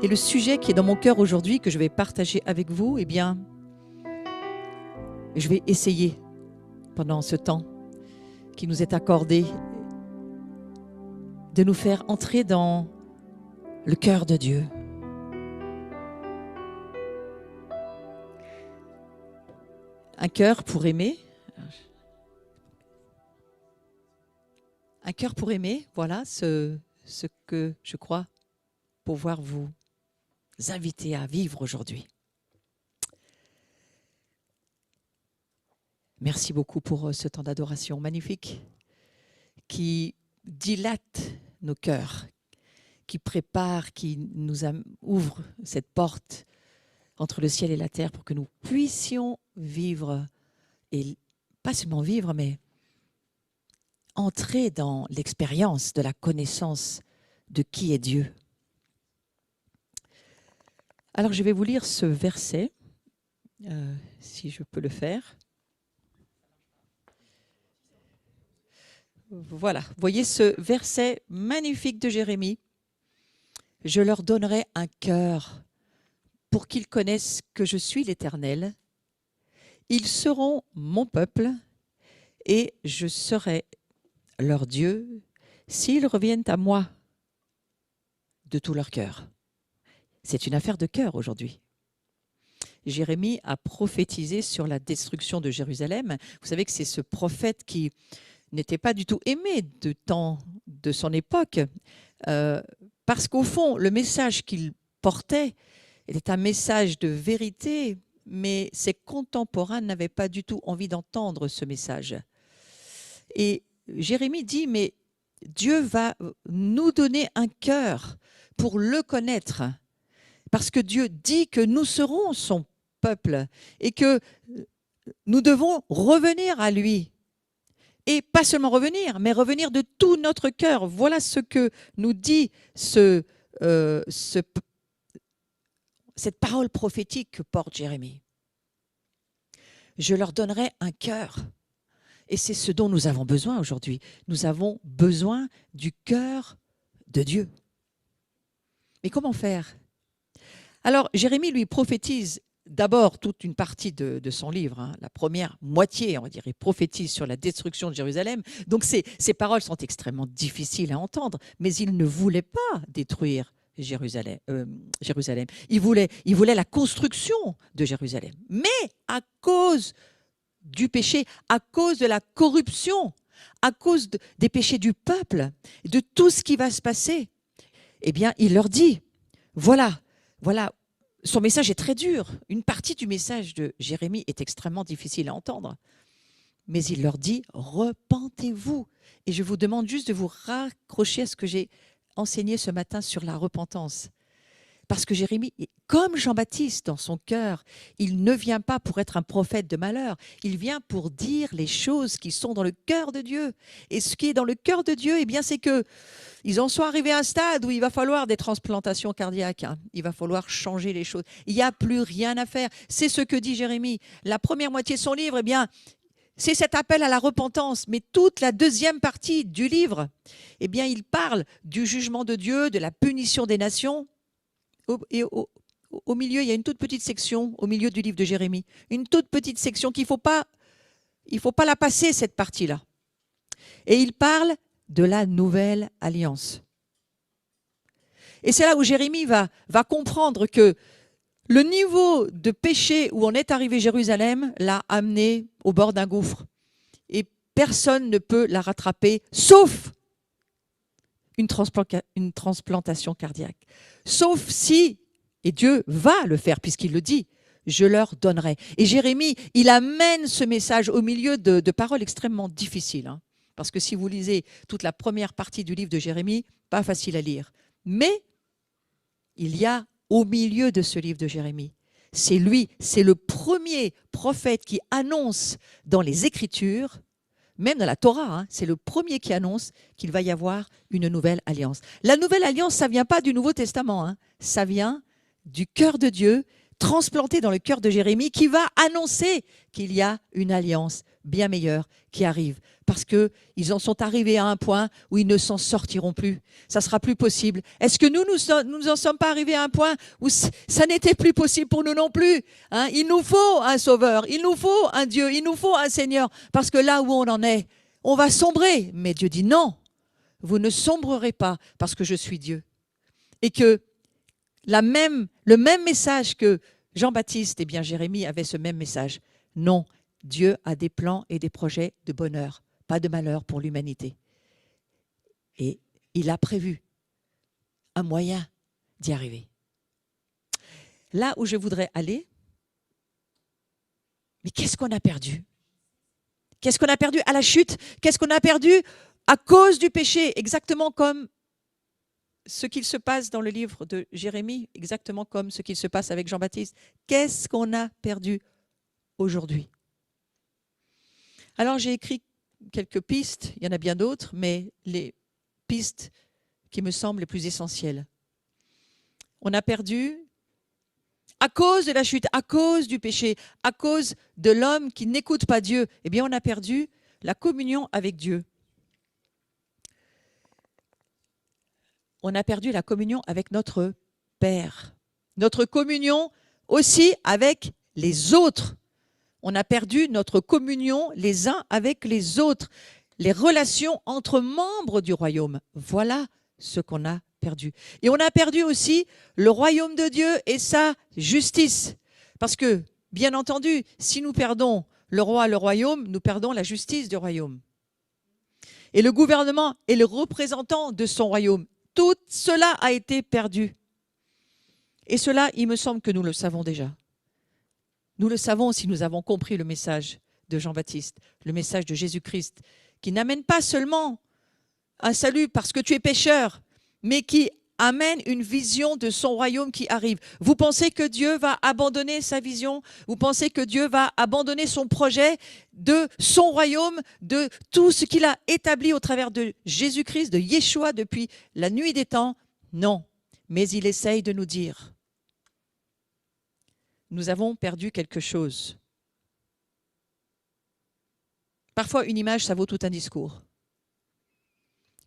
Et le sujet qui est dans mon cœur aujourd'hui, que je vais partager avec vous, eh bien, je vais essayer, pendant ce temps qui nous est accordé, de nous faire entrer dans le cœur de Dieu. Un cœur pour aimer. Un cœur pour aimer, voilà ce que je crois pouvoir vous inviter à vivre aujourd'hui. Merci beaucoup pour ce temps d'adoration magnifique qui dilate nos cœurs, qui prépare, qui nous ouvre cette porte entre le ciel et la terre pour que nous puissions vivre, et pas seulement vivre, mais entrer dans l'expérience de la connaissance de qui est Dieu. Alors je vais vous lire ce verset, si je peux le faire. Voilà, vous voyez ce verset magnifique de Jérémie. Je leur donnerai un cœur pour qu'ils connaissent que je suis l'Éternel. Ils seront mon peuple et je serai leur Dieu s'ils reviennent à moi de tout leur cœur. C'est une affaire de cœur aujourd'hui. Jérémie a prophétisé sur la destruction de Jérusalem. Vous savez que c'est ce prophète qui n'était pas du tout aimé de temps de son époque, parce qu'au fond, le message qu'il portait était un message de vérité, mais ses contemporains n'avaient pas du tout envie d'entendre ce message. Et Jérémie dit, mais Dieu va nous donner un cœur pour le connaître, parce que Dieu dit que nous serons son peuple et que nous devons revenir à lui. Et pas seulement revenir, mais revenir de tout notre cœur. Voilà ce que nous dit cette parole prophétique que porte Jérémie. Je leur donnerai un cœur. Et c'est ce dont nous avons besoin aujourd'hui. Nous avons besoin du cœur de Dieu. Mais comment faire? Alors, Jérémie lui prophétise d'abord toute une partie de son livre, la première moitié, on va dire, il prophétise sur la destruction de Jérusalem. Donc ces paroles sont extrêmement difficiles à entendre, mais il ne voulait pas détruire Jérusalem. Il voulait la construction de Jérusalem. Mais à cause du péché, à cause de la corruption, à cause des péchés du peuple, de tout ce qui va se passer, eh bien, il leur dit, voilà, son message est très dur. Une partie du message de Jérémie est extrêmement difficile à entendre. Mais il leur dit, repentez-vous. Et je vous demande juste de vous raccrocher à ce que j'ai enseigné ce matin sur la repentance. Parce que Jérémie, comme Jean-Baptiste dans son cœur, il ne vient pas pour être un prophète de malheur. Il vient pour dire les choses qui sont dans le cœur de Dieu. Et ce qui est dans le cœur de Dieu, eh bien, c'est qu'ils en sont arrivés à un stade où il va falloir des transplantations cardiaques. Il va falloir changer les choses. Il n'y a plus rien à faire. C'est ce que dit Jérémie. La première moitié de son livre, eh bien, c'est cet appel à la repentance. Mais toute la deuxième partie du livre, eh bien, il parle du jugement de Dieu, de la punition des nations. Et au milieu, il y a une toute petite section, au milieu du livre de Jérémie, une toute petite section qu'il faut pas la passer, cette partie-là. Et il parle de la nouvelle alliance. Et c'est là où Jérémie va comprendre que le niveau de péché où on est arrivé Jérusalem l'a amené au bord d'un gouffre. Et personne ne peut la rattraper, sauf une transplantation cardiaque. Sauf si, et Dieu va le faire puisqu'il le dit, je leur donnerai. Et Jérémie, il amène ce message au milieu de paroles extrêmement difficiles. Parce que si vous lisez toute la première partie du livre de Jérémie, pas facile à lire. Mais il y a au milieu de ce livre de Jérémie, c'est lui, c'est le premier prophète qui annonce dans les Écritures, même dans la Torah, c'est le premier qui annonce qu'il va y avoir une nouvelle alliance. La nouvelle alliance, ça ne vient pas du Nouveau Testament, ça vient du cœur de Dieu, transplanté dans le cœur de Jérémie qui va annoncer qu'il y a une alliance bien meilleure qui arrive. Parce qu'ils en sont arrivés à un point où ils ne s'en sortiront plus. Ça ne sera plus possible. Est-ce que nous n'en sommes pas arrivés à un point où ça n'était plus possible pour nous non plus, hein? Il nous faut un sauveur, il nous faut un Dieu, il nous faut un Seigneur. Parce que là où on en est, on va sombrer. Mais Dieu dit non, vous ne sombrerez pas parce que je suis Dieu. Et que le même message que Jean-Baptiste, eh bien Jérémie avait ce même message. Non, Dieu a des plans et des projets de bonheur, pas de malheur pour l'humanité. Et il a prévu un moyen d'y arriver. Là où je voudrais aller, mais qu'est-ce qu'on a perdu? Qu'est-ce qu'on a perdu à la chute? Qu'est-ce qu'on a perdu à cause du péché? Exactement comme ce qu'il se passe dans le livre de Jérémie, exactement comme ce qu'il se passe avec Jean-Baptiste. Qu'est-ce qu'on a perdu aujourd'hui? Alors j'ai écrit quelques pistes, il y en a bien d'autres, mais les pistes qui me semblent les plus essentielles. On a perdu, à cause de la chute, à cause du péché, à cause de l'homme qui n'écoute pas Dieu, eh bien on a perdu la communion avec Dieu. On a perdu la communion avec notre Père. Notre communion aussi avec les autres. On a perdu notre communion les uns avec les autres. Les relations entre membres du royaume. Voilà ce qu'on a perdu. Et on a perdu aussi le royaume de Dieu et sa justice. Parce que, bien entendu, si nous perdons le roi, le royaume, nous perdons la justice du royaume. Et le gouvernement est le représentant de son royaume. Tout cela a été perdu. Et cela, il me semble que nous le savons déjà. Nous le savons si nous avons compris le message de Jean-Baptiste, le message de Jésus-Christ, qui n'amène pas seulement un salut parce que tu es pécheur, mais qui amène une vision de son royaume qui arrive. Vous pensez que Dieu va abandonner sa vision? Vous pensez que Dieu va abandonner son projet de son royaume, de tout ce qu'il a établi au travers de Jésus-Christ, de Yeshua depuis la nuit des temps? Non, mais il essaye de nous dire, nous avons perdu quelque chose. Parfois, une image, ça vaut tout un discours.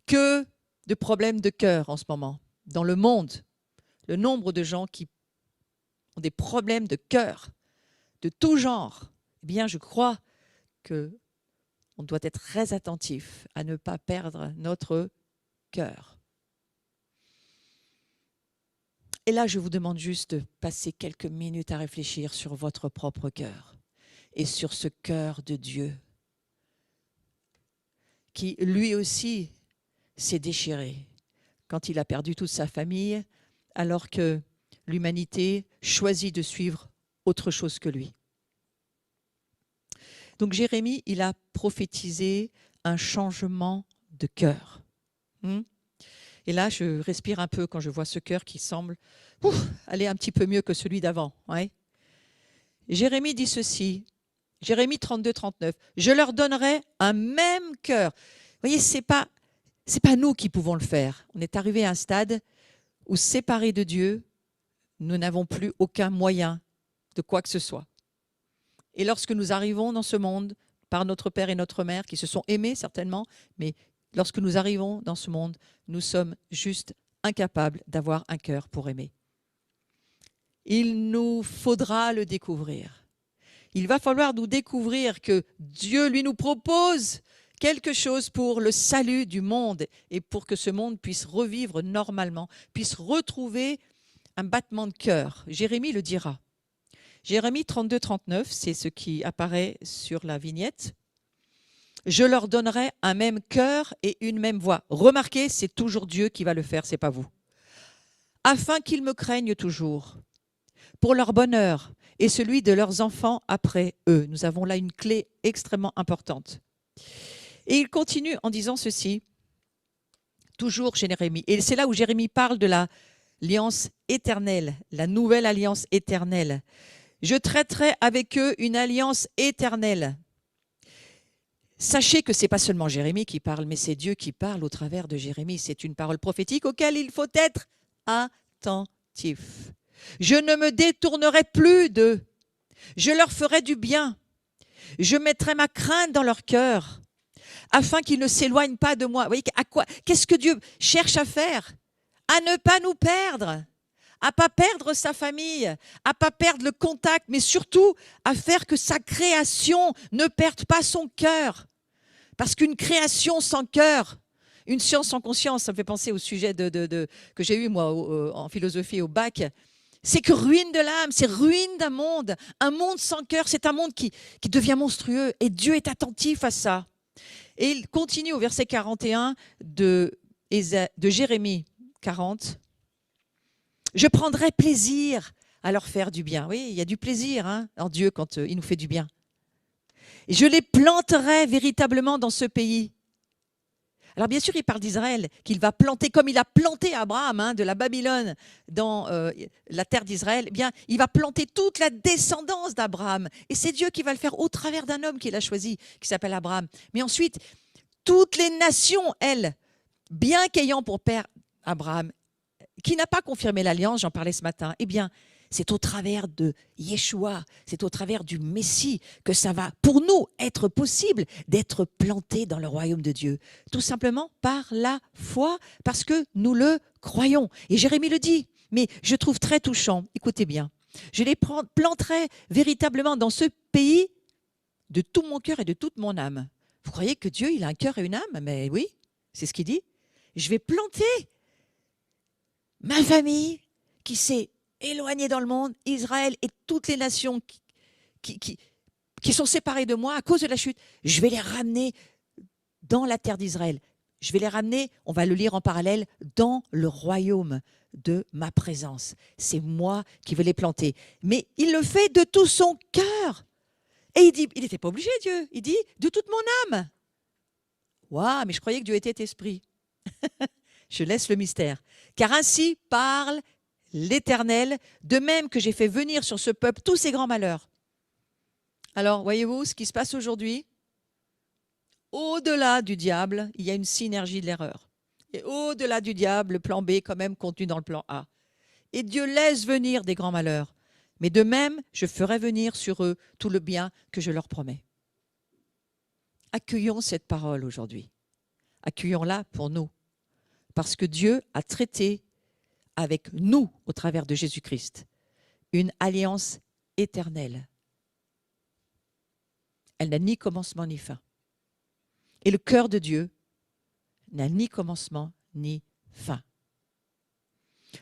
Que de problèmes de cœur en ce moment. Dans le monde, le nombre de gens qui ont des problèmes de cœur, de tout genre, eh bien, je crois qu'on doit être très attentif à ne pas perdre notre cœur. Et là, je vous demande juste de passer quelques minutes à réfléchir sur votre propre cœur et sur ce cœur de Dieu qui, lui aussi, s'est déchiré quand il a perdu toute sa famille, alors que l'humanité choisit de suivre autre chose que lui. Donc Jérémie, il a prophétisé un changement de cœur. Et là, je respire un peu quand je vois ce cœur qui semble aller un petit peu mieux que celui d'avant. Ouais. Jérémie dit ceci, Jérémie 32, 39, « Je leur donnerai un même cœur. » Vous voyez, c'est pas nous qui pouvons le faire. On est arrivé à un stade où, séparés de Dieu, nous n'avons plus aucun moyen de quoi que ce soit. Et lorsque nous arrivons dans ce monde, par notre Père et notre Mère, qui se sont aimés certainement, mais lorsque nous arrivons dans ce monde, nous sommes juste incapables d'avoir un cœur pour aimer. Il nous faudra le découvrir. Il va falloir nous découvrir que Dieu, lui, nous propose quelque chose pour le salut du monde et pour que ce monde puisse revivre normalement, puisse retrouver un battement de cœur. Jérémie le dira. Jérémie 32, 39, c'est ce qui apparaît sur la vignette. « Je leur donnerai un même cœur et une même voix. » Remarquez, c'est toujours Dieu qui va le faire, ce n'est pas vous. « Afin qu'ils me craignent toujours, pour leur bonheur et celui de leurs enfants après eux. » Nous avons là une clé extrêmement importante. Et il continue en disant ceci, toujours Jérémie. Et c'est là où Jérémie parle de l'alliance éternelle, la nouvelle alliance éternelle. « Je traiterai avec eux une alliance éternelle. » Sachez que ce n'est pas seulement Jérémie qui parle, mais c'est Dieu qui parle au travers de Jérémie. C'est une parole prophétique auquel il faut être attentif. Je ne me détournerai plus d'eux. Je leur ferai du bien. Je mettrai ma crainte dans leur cœur, afin qu'ils ne s'éloignent pas de moi. Vous voyez, qu'est-ce que Dieu cherche à faire? À ne pas nous perdre, à pas perdre sa famille, à pas perdre le contact, mais surtout à faire que sa création ne perde pas son cœur. Parce qu'une création sans cœur, une science sans conscience, ça me fait penser au sujet que j'ai eu moi en philosophie au bac, c'est que ruine de l'âme, c'est ruine d'un monde. Un monde sans cœur, c'est un monde qui devient monstrueux. Et Dieu est attentif à ça. Et il continue au verset 41 de Jérémie 40. Je prendrai plaisir à leur faire du bien. Oui, il y a du plaisir en Dieu quand il nous fait du bien. Et je les planterai véritablement dans ce pays. Alors bien sûr, il parle d'Israël, qu'il va planter comme il a planté Abraham de la Babylone dans la terre d'Israël. Eh bien, il va planter toute la descendance d'Abraham. Et c'est Dieu qui va le faire au travers d'un homme qu'il a choisi, qui s'appelle Abraham. Mais ensuite, toutes les nations, elles, bien qu'ayant pour père Abraham, qui n'a pas confirmé l'alliance, j'en parlais ce matin, eh bien, c'est au travers de Yeshua, c'est au travers du Messie que ça va, pour nous, être possible d'être plantés dans le royaume de Dieu. Tout simplement par la foi, parce que nous le croyons. Et Jérémie le dit, mais je trouve très touchant, écoutez bien, je les planterai véritablement dans ce pays de tout mon cœur et de toute mon âme. Vous croyez que Dieu, il a un cœur et une âme? Mais oui, c'est ce qu'il dit. Je vais planter ma famille qui s'est éloignée dans le monde, Israël et toutes les nations qui sont séparées de moi à cause de la chute. Je vais les ramener dans la terre d'Israël. Je vais les ramener, on va le lire en parallèle, dans le royaume de ma présence. C'est moi qui vais les planter. Mais il le fait de tout son cœur. Et il dit, il n'était pas obligé, Dieu. Il dit, de toute mon âme. Waouh, mais je croyais que Dieu était esprit. Je laisse le mystère. Car ainsi parle l'Éternel, de même que j'ai fait venir sur ce peuple tous ces grands malheurs. Alors, voyez-vous ce qui se passe aujourd'hui? Au-delà du diable, il y a une synergie de l'erreur. Et au-delà du diable, le plan B est quand même contenu dans le plan A. Et Dieu laisse venir des grands malheurs. Mais de même, je ferai venir sur eux tout le bien que je leur promets. Accueillons cette parole aujourd'hui. Accueillons-la pour nous. Parce que Dieu a traité avec nous, au travers de Jésus-Christ, une alliance éternelle. Elle n'a ni commencement ni fin. Et le cœur de Dieu n'a ni commencement ni fin.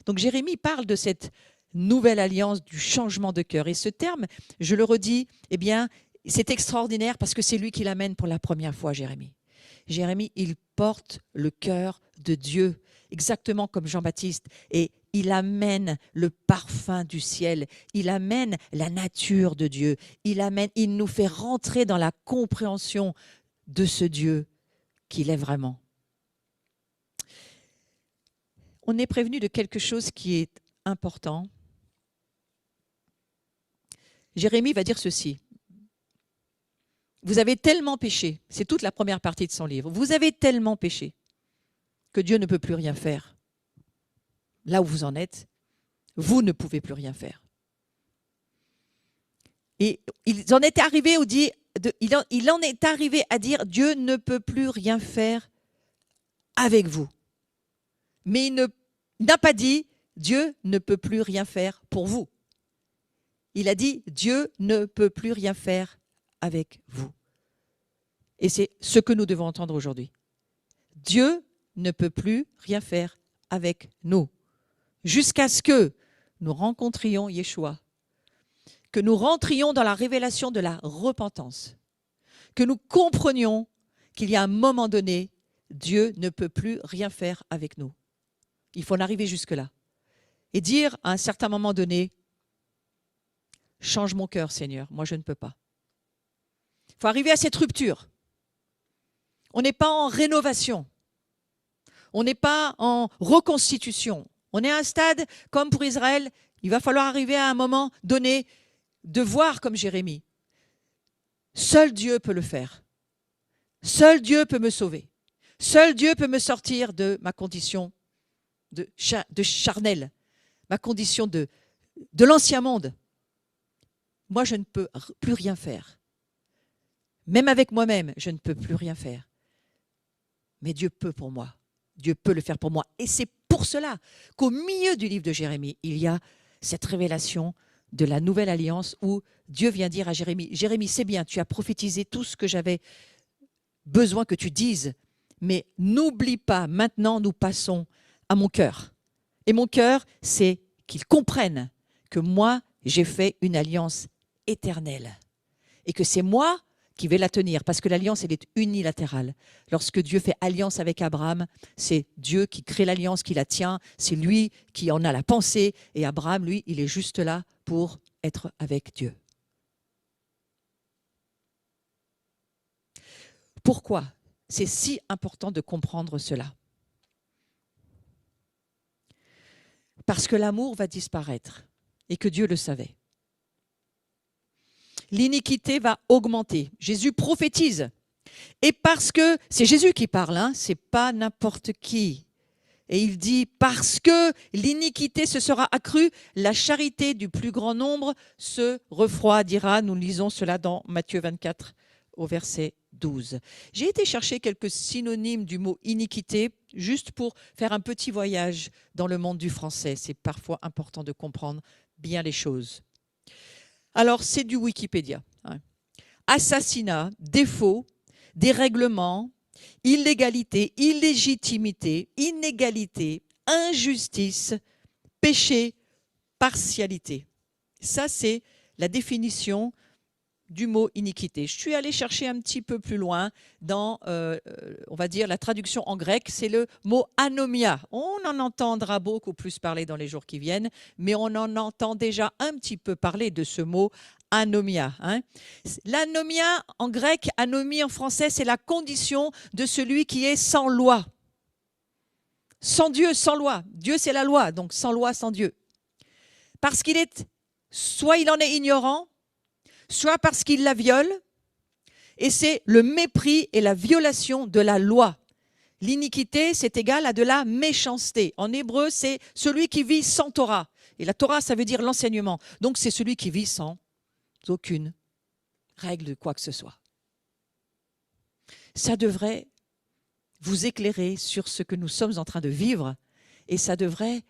Donc Jérémie parle de cette nouvelle alliance, du changement de cœur. Et ce terme, je le redis, eh bien, c'est extraordinaire parce que c'est lui qui l'amène pour la première fois, Jérémie. Jérémie, il porte le cœur de Dieu, exactement comme Jean-Baptiste, et il amène le parfum du ciel, il amène la nature de Dieu, il nous fait rentrer dans la compréhension de ce Dieu qu'il est vraiment. On est prévenu de quelque chose qui est important. Jérémie va dire ceci. Vous avez tellement péché, c'est toute la première partie de son livre, vous avez tellement péché que Dieu ne peut plus rien faire. Là où vous en êtes, vous ne pouvez plus rien faire. Et il en est arrivé à dire Dieu ne peut plus rien faire avec vous. Mais il n'a pas dit Dieu ne peut plus rien faire pour vous. Il a dit Dieu ne peut plus rien faire avec vous. Et c'est ce que nous devons entendre aujourd'hui. Dieu ne peut plus rien faire avec nous. Jusqu'à ce que nous rencontrions Yeshua, que nous rentrions dans la révélation de la repentance, que nous comprenions qu'il y a un moment donné, Dieu ne peut plus rien faire avec nous. Il faut en arriver jusque-là. Et dire à un certain moment donné, change mon cœur, Seigneur, moi je ne peux pas. Il faut arriver à cette rupture. On n'est pas en rénovation. On n'est pas en reconstitution. On est à un stade, comme pour Israël, il va falloir arriver à un moment donné de voir comme Jérémie. Seul Dieu peut le faire. Seul Dieu peut me sauver. Seul Dieu peut me sortir de ma condition de charnel, ma condition de de l'ancien monde, moi, je ne peux plus rien faire. Même avec moi-même, je ne peux plus rien faire. Mais Dieu peut pour moi. Dieu peut le faire pour moi. Et c'est pour cela qu'au milieu du livre de Jérémie, il y a cette révélation de la nouvelle alliance où Dieu vient dire à Jérémie, Jérémie, c'est bien, tu as prophétisé tout ce que j'avais besoin que tu dises, mais n'oublie pas, maintenant nous passons à mon cœur. Et mon cœur, c'est qu'il comprenne que moi, j'ai fait une alliance éternelle et que c'est moi qui vais la tenir, parce que l'alliance, elle est unilatérale. Lorsque Dieu fait alliance avec Abraham, c'est Dieu qui crée l'alliance, qui la tient, c'est lui qui en a la pensée, et Abraham, lui, il est juste là pour être avec Dieu. Pourquoi c'est si important de comprendre cela? Parce que l'amour va disparaître, et que Dieu le savait. L'iniquité va augmenter. Jésus prophétise. Et parce que, c'est Jésus qui parle, hein, c'est pas n'importe qui. Et il dit, parce que l'iniquité se sera accrue, la charité du plus grand nombre se refroidira. Nous lisons cela dans Matthieu 24 au verset 12. J'ai été chercher quelques synonymes du mot iniquité, juste pour faire un petit voyage dans le monde du français. C'est parfois important de comprendre bien les choses. Alors, c'est du Wikipédia. Assassinat, défaut, dérèglement, illégalité, illégitimité, inégalité, injustice, péché, partialité. Ça, c'est la définition du mot iniquité. Je suis allée chercher un petit peu plus loin dans, on va dire, la traduction en grec, c'est le mot anomia. On en entendra beaucoup plus parler dans les jours qui viennent, mais on en entend déjà un petit peu parler de ce mot anomia. Hein. L'anomia en grec, anomie en français, c'est la condition de celui qui est sans loi. Sans Dieu, sans loi. Dieu, c'est la loi, donc sans loi, sans Dieu. Parce qu'il est, soit il en est ignorant, soit parce qu'il la viole, et c'est le mépris et la violation de la loi. L'iniquité, c'est égal à de la méchanceté. En hébreu, c'est celui qui vit sans Torah. Et la Torah, ça veut dire l'enseignement. Donc, c'est celui qui vit sans aucune règle de quoi que ce soit. Ça devrait vous éclairer sur ce que nous sommes en train de vivre, et ça devrait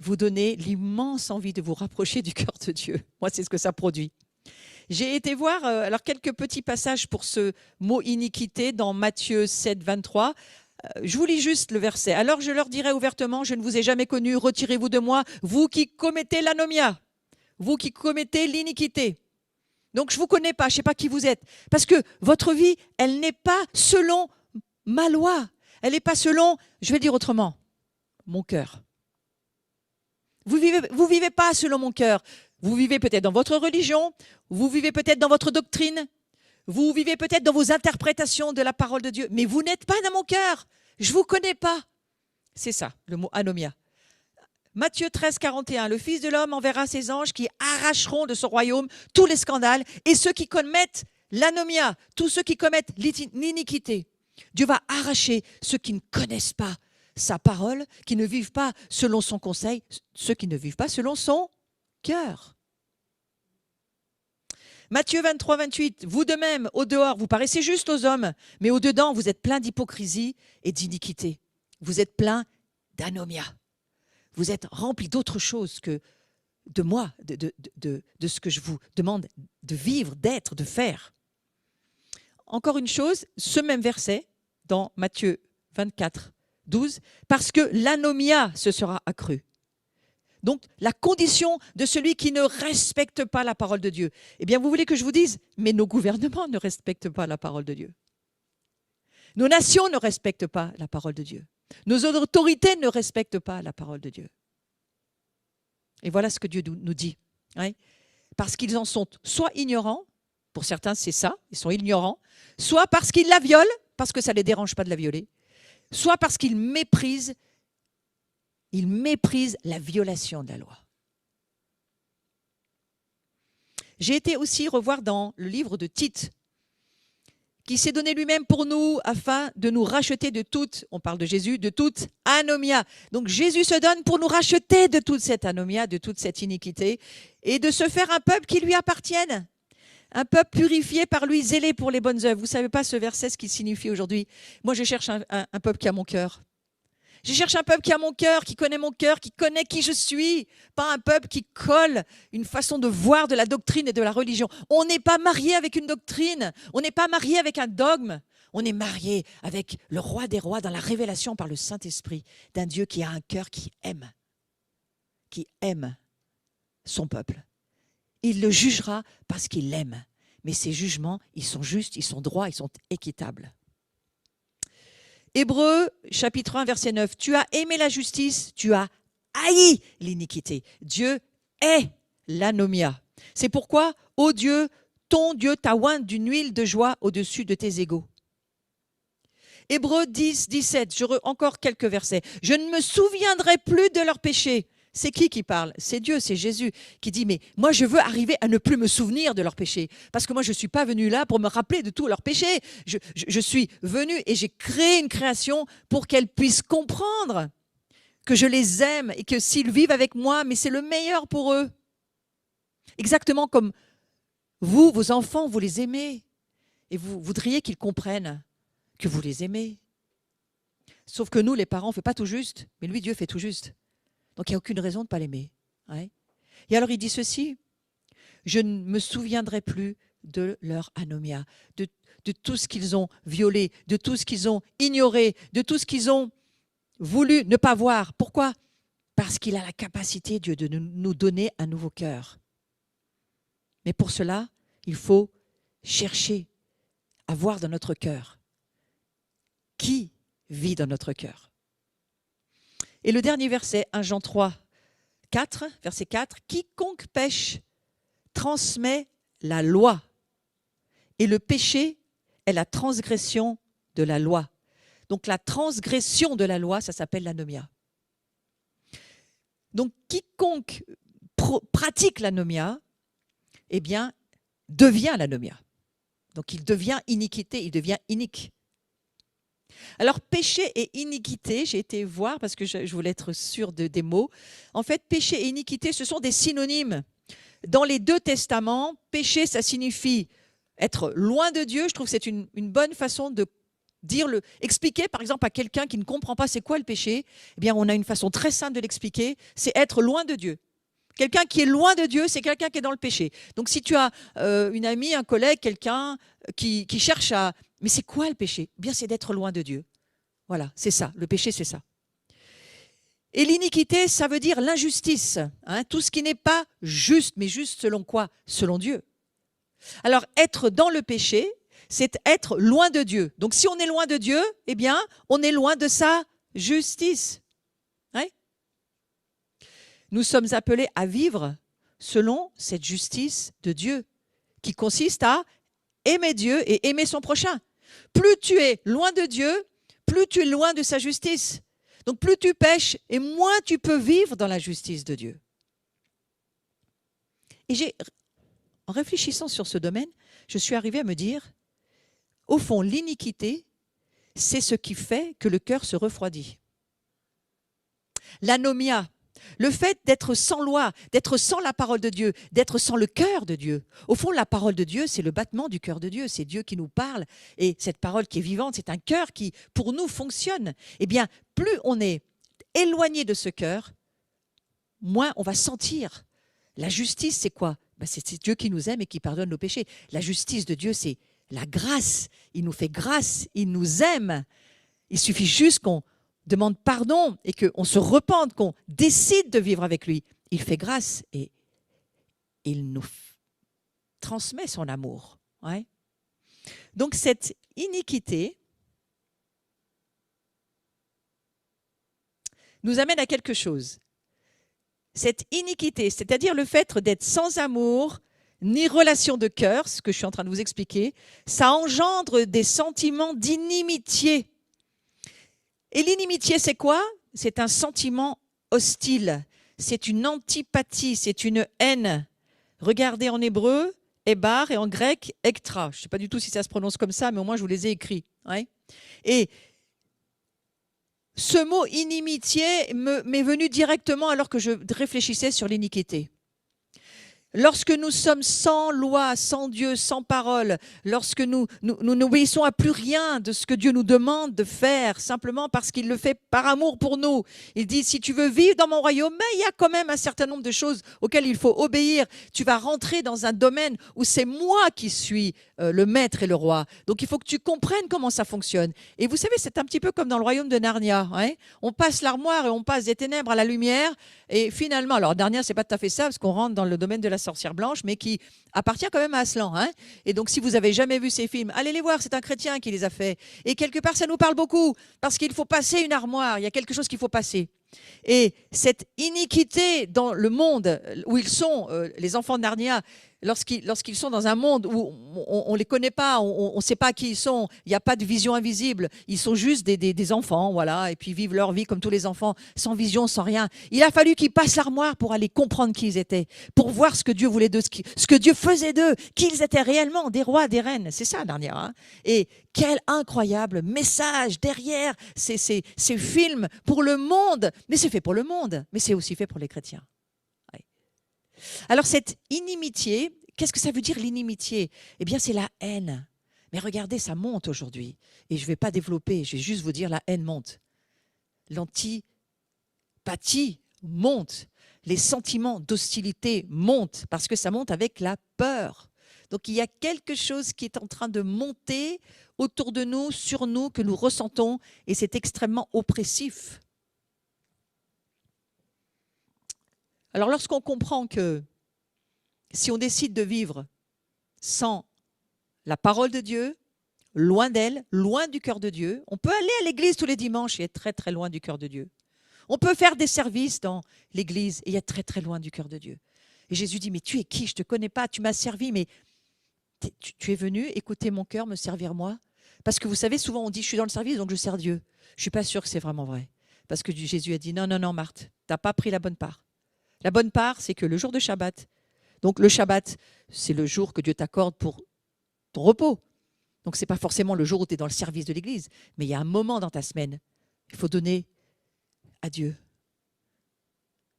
vous donner l'immense envie de vous rapprocher du cœur de Dieu. Moi, c'est ce que ça produit. J'ai été voir alors quelques petits passages pour ce mot iniquité dans Matthieu 7, 23. Je vous lis juste le verset. Alors je leur dirai ouvertement, je ne vous ai jamais connu, retirez-vous de moi, vous qui commettez l'anomia, vous qui commettez l'iniquité. Donc je ne vous connais pas, je ne sais pas qui vous êtes. Parce que votre vie, elle n'est pas selon ma loi. Elle n'est pas selon, je vais le dire autrement, mon cœur. Vous vivez pas selon mon cœur. Vous vivez peut-être dans votre religion, vous vivez peut-être dans votre doctrine, vous vivez peut-être dans vos interprétations de la parole de Dieu, mais vous n'êtes pas dans mon cœur. Je ne vous connais pas. C'est ça, le mot anomia. Matthieu 13, 41, le Fils de l'homme enverra ses anges qui arracheront de son royaume tous les scandales et ceux qui commettent l'anomia, tous ceux qui commettent l'iniquité. Dieu va arracher ceux qui ne connaissent pas sa parole, qui ne vivent pas selon son conseil, ceux qui ne vivent pas selon son cœur. Matthieu 23, 28, vous de même, au dehors, vous paraissez juste aux hommes, mais au dedans, vous êtes plein d'hypocrisie et d'iniquité. Vous êtes plein d'anomia. Vous êtes rempli d'autre chose que de moi, de ce que je vous demande de vivre, d'être, de faire. Encore une chose, ce même verset, dans Matthieu 24, 12, parce que l'anomia se sera accrue. Donc, la condition de celui qui ne respecte pas la parole de Dieu. Eh bien, vous voulez que je vous dise, mais nos gouvernements ne respectent pas la parole de Dieu. Nos nations ne respectent pas la parole de Dieu. Nos autorités ne respectent pas la parole de Dieu. Et voilà ce que Dieu nous dit. Hein? Parce qu'ils en sont soit ignorants, pour certains c'est ça, ils sont ignorants, soit parce qu'ils la violent, parce que ça ne les dérange pas de la violer, soit parce qu'ils méprisent la violation de la loi. J'ai été aussi revoir dans le livre de Tite, qui s'est donné lui-même pour nous afin de nous racheter de toute, on parle de Jésus, de toute anomia. Donc Jésus se donne pour nous racheter de toute cette anomia, de toute cette iniquité, et de se faire un peuple qui lui appartienne. Un peuple purifié par lui, zélé pour les bonnes œuvres. Vous ne savez pas ce verset, ce qu'il signifie aujourd'hui? Moi, je cherche un peuple qui a mon cœur. Je cherche un peuple qui a mon cœur, qui connaît qui je suis. Pas un peuple qui colle une façon de voir de la doctrine et de la religion. On n'est pas marié avec une doctrine. On n'est pas marié avec un dogme. On est marié avec le roi des rois dans la révélation par le Saint-Esprit d'un Dieu qui a un cœur qui aime son peuple. Il le jugera parce qu'il l'aime. Mais ses jugements, ils sont justes, ils sont droits, ils sont équitables. Hébreux, chapitre 1, verset 9. Tu as aimé la justice, tu as haï l'iniquité. Dieu est l'anomia. C'est pourquoi, ô Dieu, ton Dieu t'a oint d'une huile de joie au-dessus de tes égaux. Hébreux 10, 17. Encore quelques versets. Je ne me souviendrai plus de leurs péchés. C'est qui parle? C'est Dieu, c'est Jésus qui dit, mais moi je veux arriver à ne plus me souvenir de leurs péchés. Parce que moi je ne suis pas venu là pour me rappeler de tous leurs péchés. Je suis venu et j'ai créé une création pour qu'elles puissent comprendre que je les aime et que s'ils vivent avec moi, mais c'est le meilleur pour eux. Exactement comme vous, vos enfants, vous les aimez. Et vous voudriez qu'ils comprennent que vous les aimez. Sauf que nous, les parents, on ne fait pas tout juste. Mais lui, Dieu fait tout juste. Donc, il n'y a aucune raison de ne pas l'aimer. Ouais. Et alors, il dit ceci, je ne me souviendrai plus de leur anomia, de tout ce qu'ils ont violé, de tout ce qu'ils ont ignoré, de tout ce qu'ils ont voulu ne pas voir. Pourquoi? Parce qu'il a la capacité, Dieu, de nous donner un nouveau cœur. Mais pour cela, il faut chercher à voir dans notre cœur qui vit dans notre cœur. Et le dernier verset, 1 Jean 3, 4, verset 4, « Quiconque pêche transmet la loi, et le péché est la transgression de la loi. » Donc la transgression de la loi, ça s'appelle l'anomia. Donc quiconque pratique l'anomia, eh bien, devient l'anomia. Donc il devient iniquité, il devient inique. Alors, péché et iniquité, j'ai été voir parce que je voulais être sûre des mots. En fait, péché et iniquité, ce sont des synonymes. Dans les deux testaments, péché, ça signifie être loin de Dieu. Je trouve que c'est une bonne façon de expliquer, par exemple, à quelqu'un qui ne comprend pas c'est quoi le péché. Eh bien, on a une façon très simple de l'expliquer, c'est être loin de Dieu. Quelqu'un qui est loin de Dieu, c'est quelqu'un qui est dans le péché. Donc, si tu as une amie, un collègue, quelqu'un qui cherche à... Mais c'est quoi le péché? Eh bien, c'est d'être loin de Dieu. Voilà, c'est ça. Le péché, c'est ça. Et l'iniquité, ça veut dire l'injustice. Hein, tout ce qui n'est pas juste, mais juste selon quoi? Selon Dieu. Alors, être dans le péché, c'est être loin de Dieu. Donc, si on est loin de Dieu, eh bien, on est loin de sa justice. Ouais. Nous sommes appelés à vivre selon cette justice de Dieu, qui consiste à aimer Dieu et aimer son prochain. Plus tu es loin de Dieu, plus tu es loin de sa justice. Donc plus tu pêches et moins tu peux vivre dans la justice de Dieu. Et en réfléchissant sur ce domaine, je suis arrivée à me dire, au fond, l'iniquité, c'est ce qui fait que le cœur se refroidit. L'anomia, le fait d'être sans loi, d'être sans la parole de Dieu, d'être sans le cœur de Dieu. Au fond, la parole de Dieu, c'est le battement du cœur de Dieu. C'est Dieu qui nous parle. Et cette parole qui est vivante, c'est un cœur qui, pour nous, fonctionne. Eh bien, plus on est éloigné de ce cœur, moins on va sentir. La justice, c'est quoi? C'est Dieu qui nous aime et qui pardonne nos péchés. La justice de Dieu, c'est la grâce. Il nous fait grâce, il nous aime. Il suffit juste qu'on demande pardon et qu'on se repente, qu'on décide de vivre avec lui. Il fait grâce et il nous transmet son amour. Ouais. Donc cette iniquité nous amène à quelque chose. Cette iniquité, c'est-à-dire le fait d'être sans amour, ni relation de cœur, ce que je suis en train de vous expliquer, ça engendre des sentiments d'inimitié. Et l'inimitié, c'est quoi? C'est un sentiment hostile, c'est une antipathie, c'est une haine. Regardez en hébreu, Ébar, et en grec, ektra. Je ne sais pas du tout si ça se prononce comme ça, mais au moins je vous les ai écrits. Ouais. Et ce mot inimitié m'est venu directement alors que je réfléchissais sur l'iniquité. Lorsque nous sommes sans loi, sans Dieu, sans parole, lorsque nous n'obéissons à plus rien de ce que Dieu nous demande de faire, simplement parce qu'il le fait par amour pour nous. Il dit, si tu veux vivre dans mon royaume, mais il y a quand même un certain nombre de choses auxquelles il faut obéir. Tu vas rentrer dans un domaine où c'est moi qui suis le maître et le roi. Donc il faut que tu comprennes comment ça fonctionne. Et vous savez, c'est un petit peu comme dans le royaume de Narnia. Hein, on passe l'armoire et on passe des ténèbres à la lumière. Et finalement, alors Narnia, c'est pas tout à fait ça, parce qu'on rentre dans le domaine de la sorcière blanche, mais qui appartient quand même à Aslan. Hein. Et donc, si vous avez jamais vu ces films, allez les voir, c'est un chrétien qui les a faits. Et quelque part, ça nous parle beaucoup, parce qu'il faut passer une armoire, il y a quelque chose qu'il faut passer. Et cette iniquité dans le monde où ils sont, les enfants de Narnia, lorsqu'ils sont dans un monde où on ne les connaît pas, on ne sait pas qui ils sont, il n'y a pas de vision invisible, ils sont juste des enfants, voilà, et puis vivent leur vie comme tous les enfants, sans vision, sans rien. Il a fallu qu'ils passent l'armoire pour aller comprendre qui ils étaient, pour voir ce que Dieu voulait d'eux, ce que Dieu faisait d'eux, qui ils étaient réellement, des rois, des reines. C'est ça, Narnia. Hein. Et quel incroyable message derrière ces films pour le monde. Mais c'est fait pour le monde, mais c'est aussi fait pour les chrétiens. Ouais. Alors cette inimitié, qu'est-ce que ça veut dire l'inimitié? Eh bien c'est la haine. Mais regardez, ça monte aujourd'hui. Et je ne vais pas développer, je vais juste vous dire la haine monte. L'antipathie monte. Les sentiments d'hostilité montent parce que ça monte avec la peur. Donc il y a quelque chose qui est en train de monter autour de nous, sur nous, que nous ressentons, et c'est extrêmement oppressif. Alors lorsqu'on comprend que si on décide de vivre sans la parole de Dieu, loin d'elle, loin du cœur de Dieu, on peut aller à l'église tous les dimanches et être très très loin du cœur de Dieu. On peut faire des services dans l'église et être très très loin du cœur de Dieu. Et Jésus dit, mais tu es qui? Je ne te connais pas, tu m'as servi, mais tu es venu écouter mon cœur, me servir moi? Parce que vous savez, souvent on dit, je suis dans le service, donc je sers Dieu. Je ne suis pas sûre que c'est vraiment vrai. Parce que Jésus a dit, non, non, non, Marthe, tu n'as pas pris la bonne part. La bonne part, c'est que le jour de Shabbat, donc le Shabbat, c'est le jour que Dieu t'accorde pour ton repos. Donc ce n'est pas forcément le jour où tu es dans le service de l'Église, mais il y a un moment dans ta semaine, il faut donner à Dieu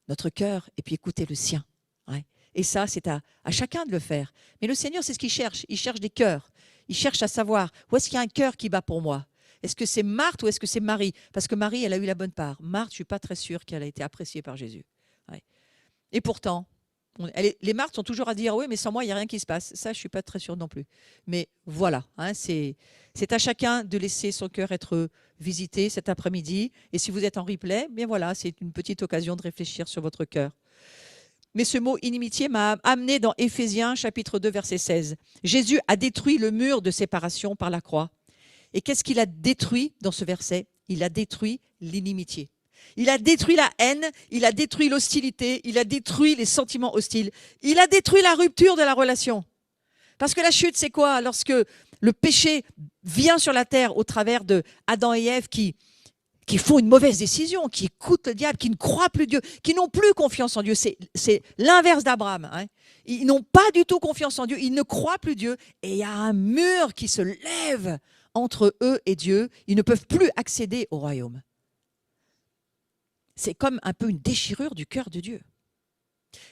notre cœur et puis écouter le sien. Ouais. Et ça, c'est à chacun de le faire. Mais le Seigneur, c'est ce qu'il cherche. Il cherche des cœurs. Il cherche à savoir où est-ce qu'il y a un cœur qui bat pour moi. Est-ce que c'est Marthe ou est-ce que c'est Marie? Parce que Marie, elle a eu la bonne part. Marthe, je ne suis pas très sûre qu'elle a été appréciée par Jésus. Ouais. Et pourtant, les Marthes sont toujours à dire, oui, mais sans moi, il n'y a rien qui se passe. Ça, je ne suis pas très sûre non plus. Mais voilà, hein, c'est à chacun de laisser son cœur être visité cet après-midi. Et si vous êtes en replay, bien voilà, c'est une petite occasion de réfléchir sur votre cœur. Mais ce mot inimitié m'a amené dans Éphésiens chapitre 2, verset 16. Jésus a détruit le mur de séparation par la croix. Et qu'est-ce qu'il a détruit dans ce verset? Il a détruit l'inimitié. Il a détruit la haine, il a détruit l'hostilité, il a détruit les sentiments hostiles. Il a détruit la rupture de la relation. Parce que la chute, c'est quoi? Lorsque le péché vient sur la terre au travers de Adam et Ève qui font une mauvaise décision, qui écoutent le diable, qui ne croient plus Dieu, qui n'ont plus confiance en Dieu. C'est l'inverse d'Abraham. Hein. Ils n'ont pas du tout confiance en Dieu, ils ne croient plus Dieu. Et il y a un mur qui se lève entre eux et Dieu. Ils ne peuvent plus accéder au royaume. C'est comme un peu une déchirure du cœur de Dieu.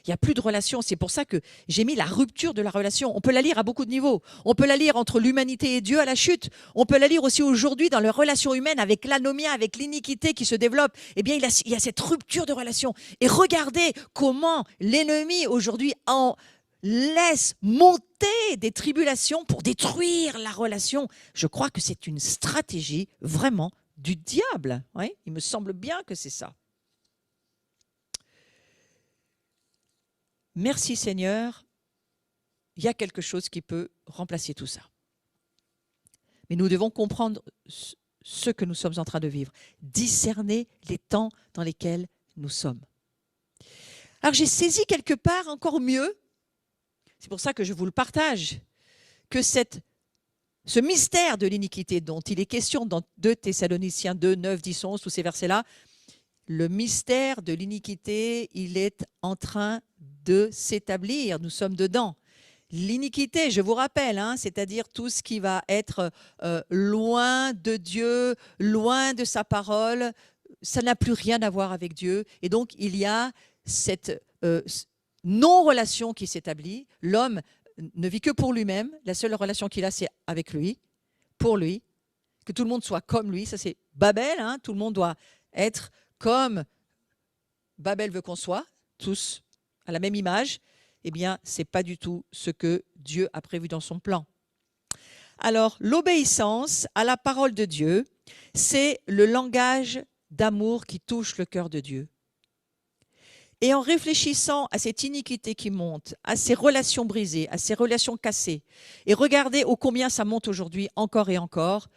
Il n'y a plus de relation. C'est pour ça que j'ai mis la rupture de la relation. On peut la lire à beaucoup de niveaux. On peut la lire entre l'humanité et Dieu à la chute. On peut la lire aussi aujourd'hui dans les relations humaines avec l'anomia, avec l'iniquité qui se développe. Eh bien, il y a cette rupture de relation. Et regardez comment l'ennemi aujourd'hui en laisse monter des tribulations pour détruire la relation. Je crois que c'est une stratégie vraiment du diable. Oui, il me semble bien que c'est ça. Merci Seigneur, il y a quelque chose qui peut remplacer tout ça. Mais nous devons comprendre ce que nous sommes en train de vivre, discerner les temps dans lesquels nous sommes. Alors j'ai saisi quelque part encore mieux, c'est pour ça que je vous le partage, que ce mystère de l'iniquité dont il est question dans 2 Thessaloniciens 2, 9, 10, 11, tous ces versets-là, le mystère de l'iniquité, il est en train de s'établir, nous sommes dedans. L'iniquité, je vous rappelle, hein, c'est-à-dire tout ce qui va être loin de Dieu, loin de sa parole, ça n'a plus rien à voir avec Dieu. Et donc, il y a cette non-relation qui s'établit. L'homme ne vit que pour lui-même. La seule relation qu'il a, c'est avec lui, pour lui. Que tout le monde soit comme lui. Ça, c'est Babel. Hein, tout le monde doit être comme Babel veut qu'on soit, tous à la même image. Eh bien, ce n'est pas du tout ce que Dieu a prévu dans son plan. Alors, l'obéissance à la parole de Dieu, c'est le langage d'amour qui touche le cœur de Dieu. Et en réfléchissant à cette iniquité qui monte, à ces relations brisées, à ces relations cassées, et regardez ô combien ça monte aujourd'hui encore et encore,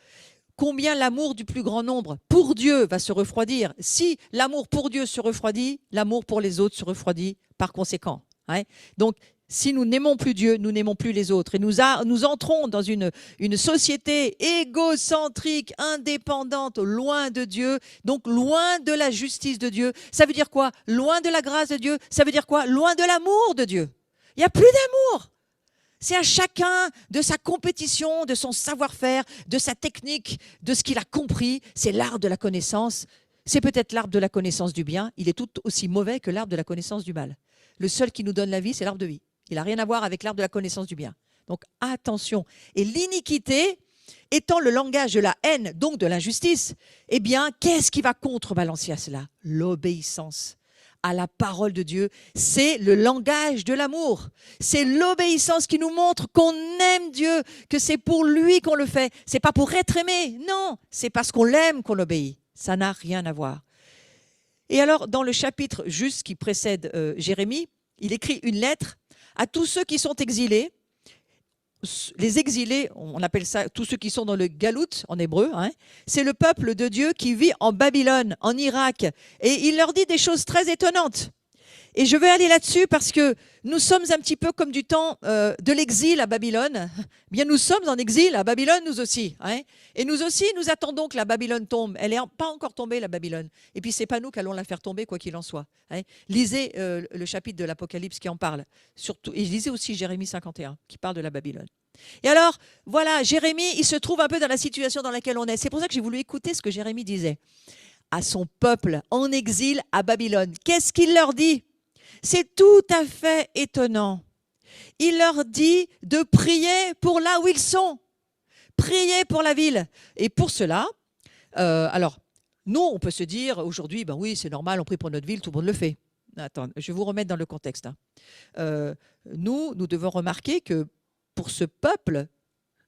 combien l'amour du plus grand nombre pour Dieu va se refroidir. Si l'amour pour Dieu se refroidit, l'amour pour les autres se refroidit par conséquent. Hein. Donc, si nous n'aimons plus Dieu, nous n'aimons plus les autres. Et nous entrons dans une société égocentrique, indépendante, loin de Dieu, donc loin de la justice de Dieu. Ça veut dire quoi? Loin de la grâce de Dieu. Ça veut dire quoi? Loin de l'amour de Dieu. Il n'y a plus d'amour. C'est à chacun de sa compétition, de son savoir-faire, de sa technique, de ce qu'il a compris. C'est l'art de la connaissance. C'est peut-être l'arbre de la connaissance du bien. Il est tout aussi mauvais que l'arbre de la connaissance du mal. Le seul qui nous donne la vie, c'est l'arbre de vie. Il n'a rien à voir avec l'arbre de la connaissance du bien. Donc attention. Et l'iniquité étant le langage de la haine, donc de l'injustice, eh bien, qu'est-ce qui va contrebalancer à cela? L'obéissance à la parole de Dieu, c'est le langage de l'amour. C'est l'obéissance qui nous montre qu'on aime Dieu, que c'est pour lui qu'on le fait. C'est pas pour être aimé, non, c'est parce qu'on l'aime qu'on obéit. Ça n'a rien à voir. Et alors, dans le chapitre juste qui précède Jérémie, il écrit une lettre à tous ceux qui sont exilés. Les exilés, on appelle ça tous ceux qui sont dans le galout en hébreu, hein, c'est le peuple de Dieu qui vit en Babylone, en Irak. Et il leur dit des choses très étonnantes. Et je vais aller là-dessus parce que nous sommes un petit peu comme du temps de l'exil à Babylone. Bien, nous sommes en exil à Babylone, nous aussi. Hein. Et nous aussi, nous attendons que la Babylone tombe. Elle n'est pas encore tombée, la Babylone. Et puis, ce n'est pas nous qui allons la faire tomber, quoi qu'il en soit. Hein. Lisez le chapitre de l'Apocalypse qui en parle. Surtout, et lisez aussi Jérémie 51, qui parle de la Babylone. Et alors, voilà, Jérémie, il se trouve un peu dans la situation dans laquelle on est. C'est pour ça que j'ai voulu écouter ce que Jérémie disait à son peuple en exil à Babylone. Qu'est-ce qu'il leur dit ? C'est tout à fait étonnant. Il leur dit de prier pour là où ils sont. Prier pour la ville. Et pour cela, alors, nous, on peut se dire aujourd'hui, ben oui, c'est normal, on prie pour notre ville, tout le monde le fait. Attends, je vais vous remettre dans le contexte. Hein. Nous devons remarquer que pour ce peuple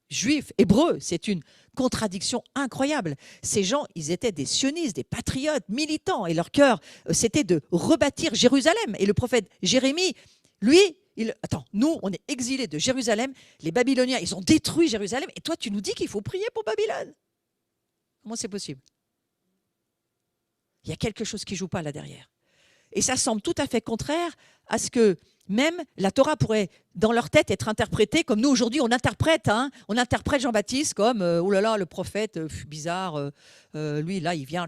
juif, hébreu, c'est une contradiction incroyable. Ces gens, ils étaient des sionistes, des patriotes, militants, et leur cœur, c'était de rebâtir Jérusalem. Et le prophète Jérémie, lui, nous, on est exilés de Jérusalem, les Babyloniens, ils ont détruit Jérusalem, et toi, tu nous dis qu'il faut prier pour Babylone. Comment c'est possible? Il y a quelque chose qui ne joue pas là derrière. Et ça semble tout à fait contraire à ce que même la Torah pourrait, dans leur tête, être interprétée comme nous, aujourd'hui, on interprète Jean-Baptiste comme, oh là là, le prophète, bizarre, lui, là, il vient,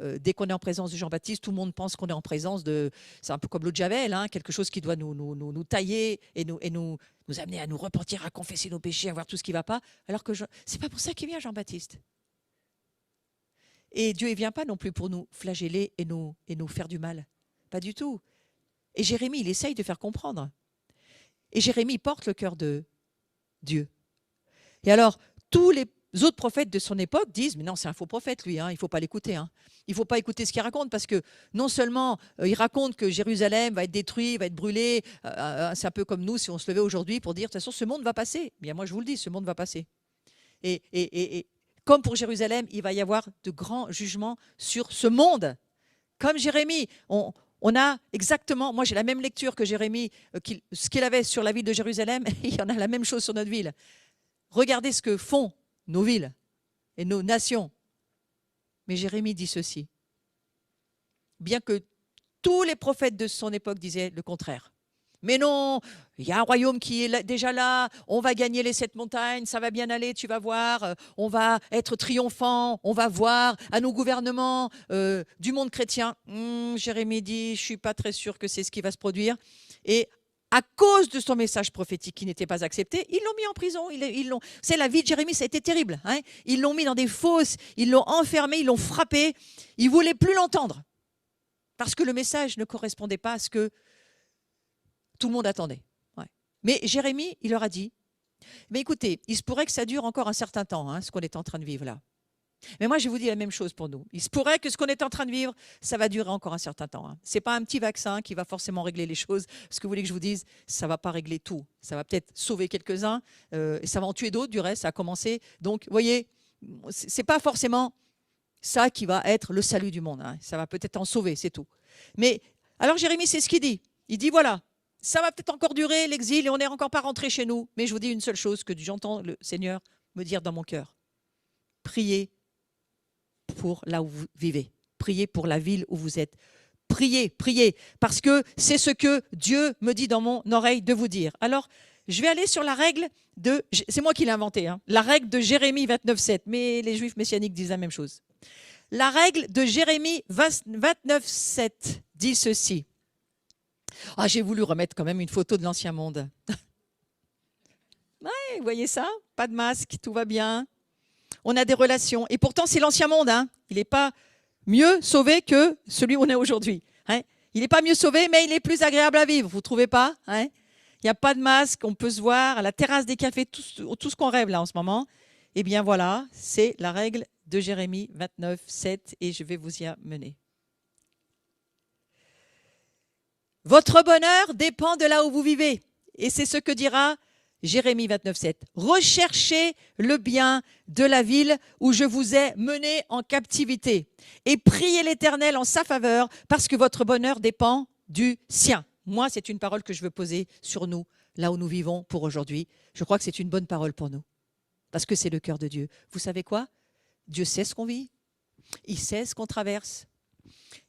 dès qu'on est en présence de Jean-Baptiste, tout le monde pense qu'on est en présence de, c'est un peu comme l'eau de Javel, hein, quelque chose qui doit nous tailler et nous amener à nous repentir, à confesser nos péchés, à voir tout ce qui ne va pas, alors que c'est pas pour ça qu'il vient, Jean-Baptiste. Et Dieu ne vient pas non plus pour nous flageller et nous faire du mal. Pas du tout. Et Jérémie, il essaye de faire comprendre. Et Jérémie porte le cœur de Dieu. Et alors, tous les autres prophètes de son époque disent, mais non, c'est un faux prophète, lui, hein, il ne faut pas l'écouter. Hein. Il ne faut pas écouter ce qu'il raconte, parce que non seulement il raconte que Jérusalem va être détruit, va être brûlé, c'est un peu comme nous, si on se levait aujourd'hui pour dire, de toute façon, ce monde va passer. Bien, moi, je vous le dis, ce monde va passer. Et comme pour Jérusalem, il va y avoir de grands jugements sur ce monde. Comme Jérémie, on a exactement, moi j'ai la même lecture que Jérémie, ce qu'il avait sur la ville de Jérusalem, il y en a la même chose sur notre ville. Regardez ce que font nos villes et nos nations. Mais Jérémie dit ceci, bien que tous les prophètes de son époque disaient le contraire. Mais non, il y a un royaume qui est déjà là, on va gagner les 7 montagnes, ça va bien aller, tu vas voir, on va être triomphant, on va voir à nos gouvernements du monde chrétien. Jérémie dit, je ne suis pas très sûr que c'est ce qui va se produire. Et à cause de son message prophétique qui n'était pas accepté, ils l'ont mis en prison. C'est la vie de Jérémie, ça a été terrible. Hein. Ils l'ont mis dans des fosses, ils l'ont enfermé, ils l'ont frappé. Ils ne voulaient plus l'entendre parce que le message ne correspondait pas à ce que tout le monde attendait. Ouais. Mais Jérémie, il leur a dit, mais écoutez, il se pourrait que ça dure encore un certain temps, hein, ce qu'on est en train de vivre là. Mais moi, je vous dis la même chose pour nous. Il se pourrait que ce qu'on est en train de vivre, ça va durer encore un certain temps. Hein. Ce n'est pas un petit vaccin qui va forcément régler les choses. Ce que vous voulez que je vous dise, ça ne va pas régler tout. Ça va peut-être sauver quelques-uns et ça va en tuer d'autres, du reste, ça a commencé. Donc, vous voyez, ce n'est pas forcément ça qui va être le salut du monde. Hein. Ça va peut-être en sauver, c'est tout. Mais alors, Jérémie, c'est ce qu'il dit. Il dit, voilà, ça va peut-être encore durer, l'exil, et on n'est encore pas rentré chez nous. Mais je vous dis une seule chose que j'entends le Seigneur me dire dans mon cœur. Priez pour là où vous vivez. Priez pour la ville où vous êtes. Priez, priez, parce que c'est ce que Dieu me dit dans mon oreille de vous dire. Alors, je vais aller sur la règle de... C'est moi qui l'ai inventée, hein, la règle de Jérémie 29,7, mais les Juifs messianiques disent la même chose. La règle de Jérémie 29,7 dit ceci. Ah, j'ai voulu remettre quand même une photo de l'ancien monde. Ouais, vous voyez ça? Pas de masque, tout va bien. On a des relations. Et pourtant, c'est l'ancien monde. Hein. Il n'est pas mieux sauvé que celui où on est aujourd'hui. Hein. Il n'est pas mieux sauvé, mais il est plus agréable à vivre. Vous ne trouvez pas? Hein. Il n'y a pas de masque. On peut se voir à la terrasse des cafés, tout ce qu'on rêve là en ce moment. Eh bien voilà, c'est la règle de Jérémie 29,7 et je vais vous y amener. Votre bonheur dépend de là où vous vivez. Et c'est ce que dira Jérémie 29,7. Recherchez le bien de la ville où je vous ai mené en captivité et priez l'Éternel en sa faveur parce que votre bonheur dépend du sien. Moi, c'est une parole que je veux poser sur nous, là où nous vivons pour aujourd'hui. Je crois que c'est une bonne parole pour nous parce que c'est le cœur de Dieu. Vous savez quoi? Dieu sait ce qu'on vit. Il sait ce qu'on traverse.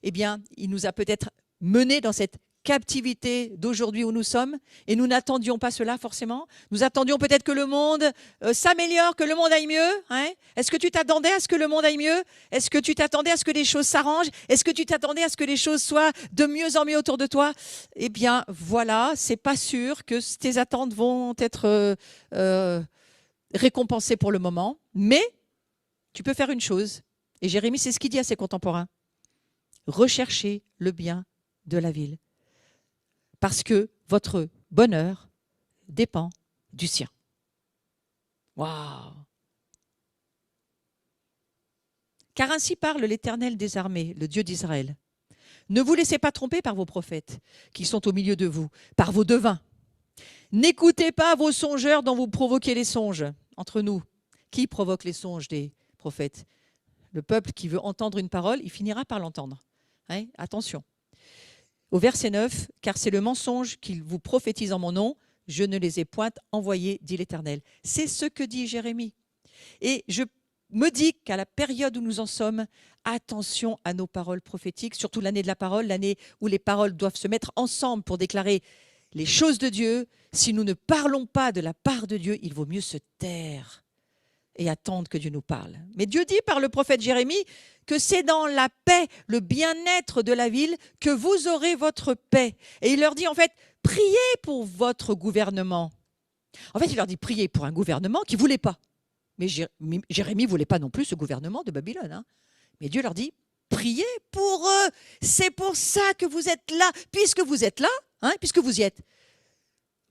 Eh bien, il nous a peut-être menés dans cette captivité d'aujourd'hui où nous sommes et nous n'attendions pas cela forcément. Nous attendions peut-être que le monde s'améliore, que le monde aille mieux. Hein. Est-ce que tu t'attendais à ce que le monde aille mieux? Est-ce que tu t'attendais à ce que les choses s'arrangent? Est-ce que tu t'attendais à ce que les choses soient de mieux en mieux autour de toi? Eh bien voilà, c'est pas sûr que tes attentes vont être récompensées pour le moment, mais tu peux faire une chose. Et Jérémie, c'est ce qu'il dit à ses contemporains. Recherchez le bien de la ville. Parce que votre bonheur dépend du sien. Waouh! Car ainsi parle l'Éternel des armées, le Dieu d'Israël. Ne vous laissez pas tromper par vos prophètes qui sont au milieu de vous, par vos devins. N'écoutez pas vos songeurs dont vous provoquez les songes. Entre nous, qui provoque les songes des prophètes? Le peuple qui veut entendre une parole, il finira par l'entendre. Hein? Attention. Au verset 9, « Car c'est le mensonge qu'ils vous prophétisent en mon nom, je ne les ai point envoyés, dit l'Éternel. » C'est ce que dit Jérémie. Et je me dis qu'à la période où nous en sommes, attention à nos paroles prophétiques, surtout l'année de la parole, l'année où les paroles doivent se mettre ensemble pour déclarer les choses de Dieu. Si nous ne parlons pas de la part de Dieu, il vaut mieux se taire et attendre que Dieu nous parle. Mais Dieu dit par le prophète Jérémie que c'est dans la paix, le bien-être de la ville que vous aurez votre paix. Et il leur dit en fait, priez pour votre gouvernement. En fait, il leur dit, priez pour un gouvernement qui ne voulait pas. Mais Jérémie ne voulait pas non plus ce gouvernement de Babylone. Hein. Mais Dieu leur dit, priez pour eux. C'est pour ça que vous êtes là. Puisque vous êtes là, hein, puisque vous y êtes,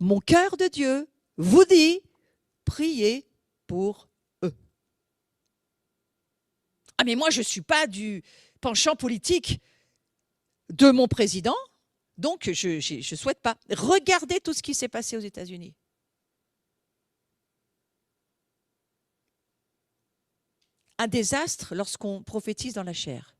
mon cœur de Dieu vous dit, priez pour ah mais moi, je ne suis pas du penchant politique de mon président, donc je ne souhaite pas. Regardez tout ce qui s'est passé aux États-Unis. Un désastre lorsqu'on prophétise dans la chair.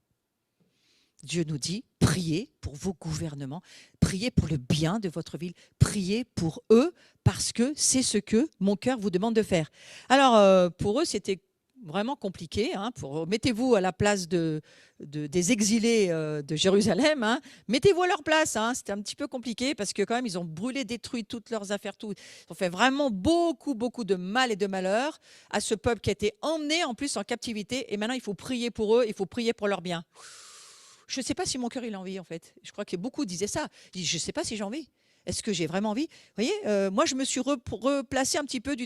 Dieu nous dit, priez pour vos gouvernements, priez pour le bien de votre ville, priez pour eux, parce que c'est ce que mon cœur vous demande de faire. Alors, pour eux, c'était vraiment compliqué. Hein, mettez-vous à la place des exilés de Jérusalem. Hein, mettez-vous à leur place. Hein, c'était un petit peu compliqué parce que quand même, ils ont brûlé, détruit toutes leurs affaires. Tout. Ils ont fait vraiment beaucoup, beaucoup de mal et de malheur à ce peuple qui a été emmené en plus en captivité. Et maintenant, il faut prier pour eux, il faut prier pour leur bien. Je ne sais pas si mon cœur il a envie en fait. Je crois que beaucoup disaient ça. Je ne sais pas si j'ai envie. Est-ce que j'ai vraiment envie? Vous voyez, moi, je me suis replacée un petit peu de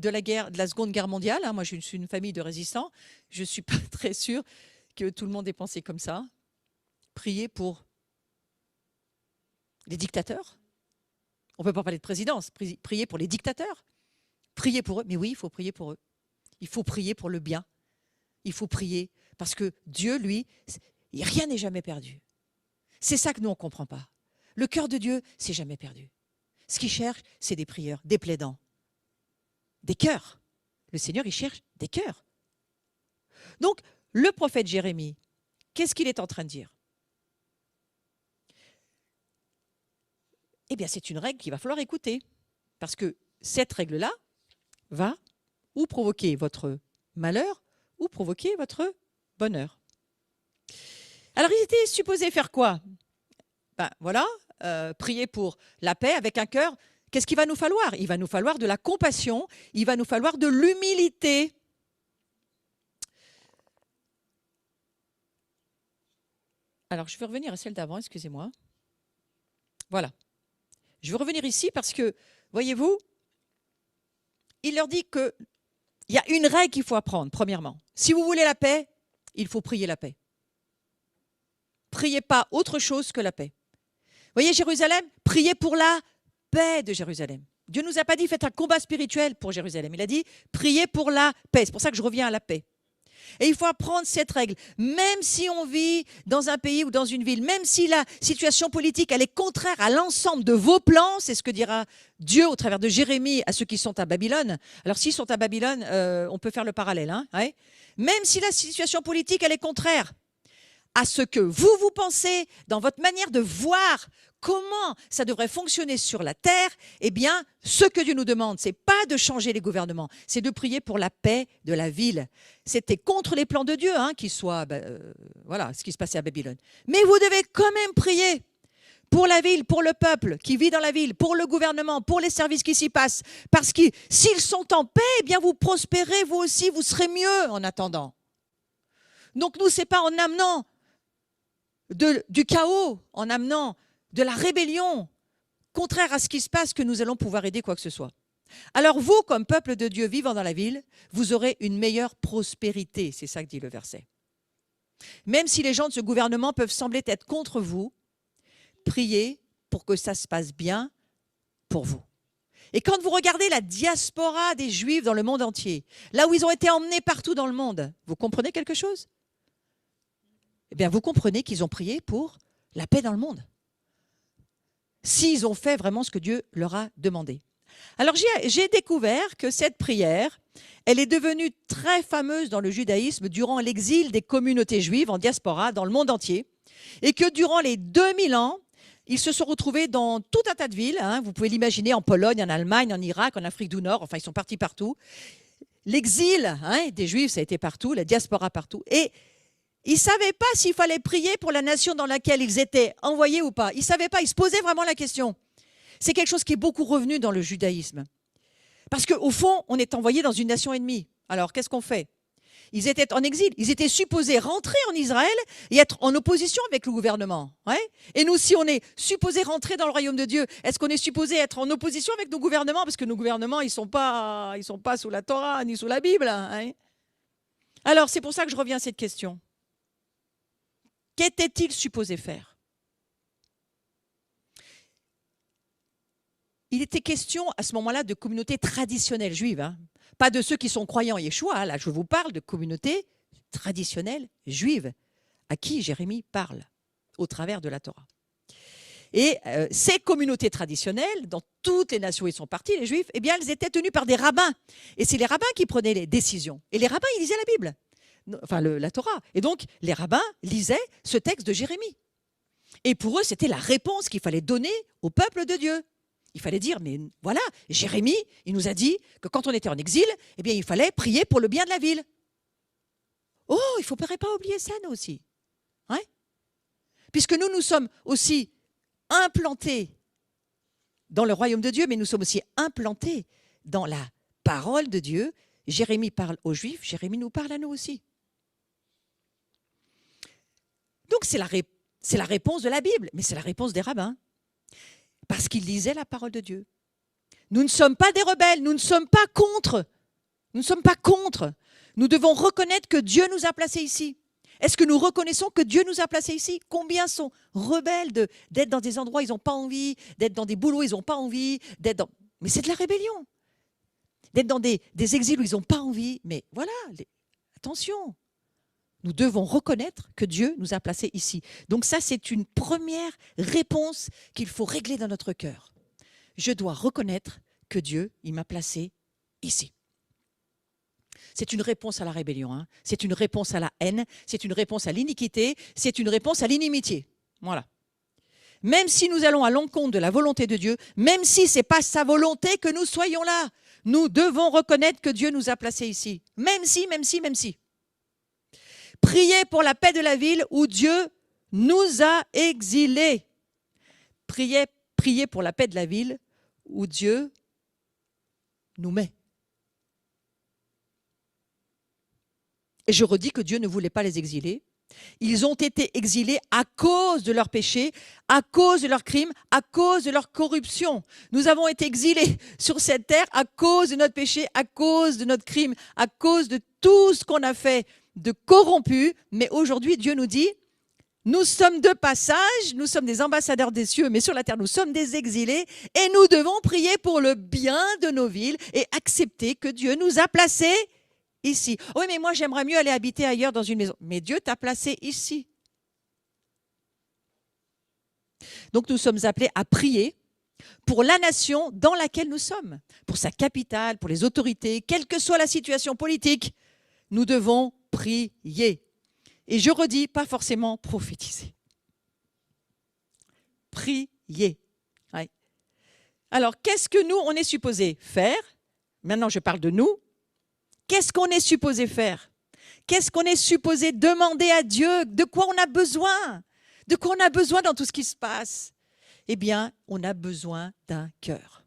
la guerre, de la Seconde Guerre mondiale, hein. Moi, je suis une famille de résistants. Je ne suis pas très sûre que tout le monde ait pensé comme ça. Prier pour les dictateurs. On ne peut pas parler de présidence. Prier pour les dictateurs. Prier pour eux. Mais oui, il faut prier pour eux. Il faut prier pour le bien. Il faut prier parce que Dieu, lui, rien n'est jamais perdu. C'est ça que nous, on ne comprend pas. Le cœur de Dieu, c'est jamais perdu. Ce qu'il cherche, c'est des prieurs, des plaidants, des cœurs. Le Seigneur, il cherche des cœurs. Donc, le prophète Jérémie, qu'est-ce qu'il est en train de dire? Eh bien, c'est une règle qu'il va falloir écouter. Parce que cette règle-là va ou provoquer votre malheur ou provoquer votre bonheur. Alors, ils étaient supposés faire quoi? Ben voilà, prier pour la paix avec un cœur. Qu'est-ce qu'il va nous falloir? Il va nous falloir de la compassion, il va nous falloir de l'humilité. Alors, je vais revenir à celle d'avant, excusez-moi. Voilà. Je vais revenir ici parce que, voyez-vous, il leur dit qu'il y a une règle qu'il faut apprendre, premièrement. Si vous voulez la paix, il faut prier la paix. Priez pas autre chose que la paix. Voyez, Jérusalem, priez pour la paix de Jérusalem. Dieu ne nous a pas dit faites un combat spirituel pour Jérusalem. Il a dit priez pour la paix. C'est pour ça que je reviens à la paix. Et il faut apprendre cette règle. Même si on vit dans un pays ou dans une ville, même si la situation politique elle est contraire à l'ensemble de vos plans, c'est ce que dira Dieu au travers de Jérémie à ceux qui sont à Babylone. Alors s'ils sont à Babylone, on peut faire le parallèle. Hein, ouais. Même si la situation politique elle est contraire à ce que vous pensez, dans votre manière de voir comment ça devrait fonctionner sur la terre, eh bien, ce que Dieu nous demande, c'est pas de changer les gouvernements, c'est de prier pour la paix de la ville. C'était contre les plans de Dieu, hein, voilà ce qui se passait à Babylone. Mais vous devez quand même prier pour la ville, pour le peuple qui vit dans la ville, pour le gouvernement, pour les services qui s'y passent. Parce que s'ils sont en paix, eh bien, vous prospérez, vous aussi, vous serez mieux en attendant. Donc, nous, c'est pas en amenant du chaos, en amenant de la rébellion, contraire à ce qui se passe, que nous allons pouvoir aider quoi que ce soit. Alors vous, comme peuple de Dieu vivant dans la ville, vous aurez une meilleure prospérité, c'est ça que dit le verset. Même si les gens de ce gouvernement peuvent sembler être contre vous, priez pour que ça se passe bien pour vous. Et quand vous regardez la diaspora des Juifs dans le monde entier, là où ils ont été emmenés partout dans le monde, vous comprenez quelque chose? Eh bien, vous comprenez qu'ils ont prié pour la paix dans le monde. S'ils ont fait vraiment ce que Dieu leur a demandé. Alors, j'ai découvert que cette prière, elle est devenue très fameuse dans le judaïsme durant l'exil des communautés juives en diaspora dans le monde entier. Et que durant les 2000 ans, ils se sont retrouvés dans tout un tas de villes. Hein, vous pouvez l'imaginer en Pologne, en Allemagne, en Irak, en Afrique du Nord. Enfin, ils sont partis partout. L'exil des Juifs, ça a été partout, la diaspora partout. Et ils ne savaient pas s'il fallait prier pour la nation dans laquelle ils étaient envoyés ou pas. Ils ne savaient pas, ils se posaient vraiment la question. C'est quelque chose qui est beaucoup revenu dans le judaïsme. Parce qu'au fond, on est envoyé dans une nation ennemie. Alors, qu'est-ce qu'on fait? Ils étaient en exil, ils étaient supposés rentrer en Israël et être en opposition avec le gouvernement. Ouais. Et nous, si on est supposé rentrer dans le royaume de Dieu, est-ce qu'on est supposé être en opposition avec nos gouvernements? Parce que nos gouvernements, ils sont pas sous la Torah ni sous la Bible. Hein. Alors, c'est pour ça que je reviens à cette question. Qu'était-il supposé faire? Il était question à ce moment-là de communautés traditionnelles juives, hein. Pas de ceux qui sont croyants Yeshua. Hein. Là, je vous parle de communautés traditionnelles juives à qui Jérémie parle au travers de la Torah. Et ces communautés traditionnelles, dans toutes les nations où ils sont partis, les Juifs, eh bien, elles étaient tenues par des rabbins. Et c'est les rabbins qui prenaient les décisions. Et les rabbins, ils lisaient la Bible. Enfin la Torah. Et donc, les rabbins lisaient ce texte de Jérémie. Et pour eux, c'était la réponse qu'il fallait donner au peuple de Dieu. Il fallait dire, mais voilà, Jérémie, il nous a dit que quand on était en exil, eh bien, il fallait prier pour le bien de la ville. Oh, il ne faudrait pas oublier ça, nous aussi. Hein? Puisque nous sommes aussi implantés dans le royaume de Dieu, mais nous sommes aussi implantés dans la parole de Dieu. Jérémie parle aux Juifs, Jérémie nous parle à nous aussi. Donc, c'est C'est la réponse de la Bible, mais c'est la réponse des rabbins. Parce qu'ils lisaient la parole de Dieu. Nous ne sommes pas des rebelles, nous ne sommes pas contre. Nous ne sommes pas contre. Nous devons reconnaître que Dieu nous a placés ici. Est-ce que nous reconnaissons que Dieu nous a placés ici? Combien sont rebelles d'être dans des endroits où ils n'ont pas envie, d'être dans des boulots où ils n'ont pas envie, mais c'est de la rébellion. D'être dans des exils où ils n'ont pas envie. Mais voilà, attention. Nous devons reconnaître que Dieu nous a placés ici. Donc ça, c'est une première réponse qu'il faut régler dans notre cœur. Je dois reconnaître que Dieu, il m'a placé ici. C'est une réponse à la rébellion, hein. C'est une réponse à la haine, c'est une réponse à l'iniquité, c'est une réponse à l'inimitié. Voilà. Même si nous allons à l'encontre de la volonté de Dieu, même si ce n'est pas sa volonté que nous soyons là, nous devons reconnaître que Dieu nous a placés ici. Même si. Priez pour la paix de la ville où Dieu nous a exilés. Priez pour la paix de la ville où Dieu nous met. Et je redis que Dieu ne voulait pas les exiler. Ils ont été exilés à cause de leurs péchés, à cause de leurs crimes, à cause de leur corruption. Nous avons été exilés sur cette terre à cause de notre péché, à cause de notre crime, à cause de tout ce qu'on a fait de corrompu. Mais aujourd'hui, Dieu nous dit, nous sommes de passage, nous sommes des ambassadeurs des cieux, mais sur la terre, nous sommes des exilés et nous devons prier pour le bien de nos villes et accepter que Dieu nous a placés ici. Oui, mais moi, j'aimerais mieux aller habiter ailleurs dans une maison. Mais Dieu t'a placé ici. Donc, nous sommes appelés à prier pour la nation dans laquelle nous sommes, pour sa capitale, pour les autorités, quelle que soit la situation politique. Nous devons prier. Et je redis, pas forcément prophétiser. Prier. Ouais. Alors, qu'est-ce que nous, on est supposé faire? Maintenant, je parle de nous. Qu'est-ce qu'on est supposé faire? Qu'est-ce qu'on est supposé demander à Dieu? De quoi on a besoin? De quoi on a besoin dans tout ce qui se passe? Eh bien, on a besoin d'un cœur.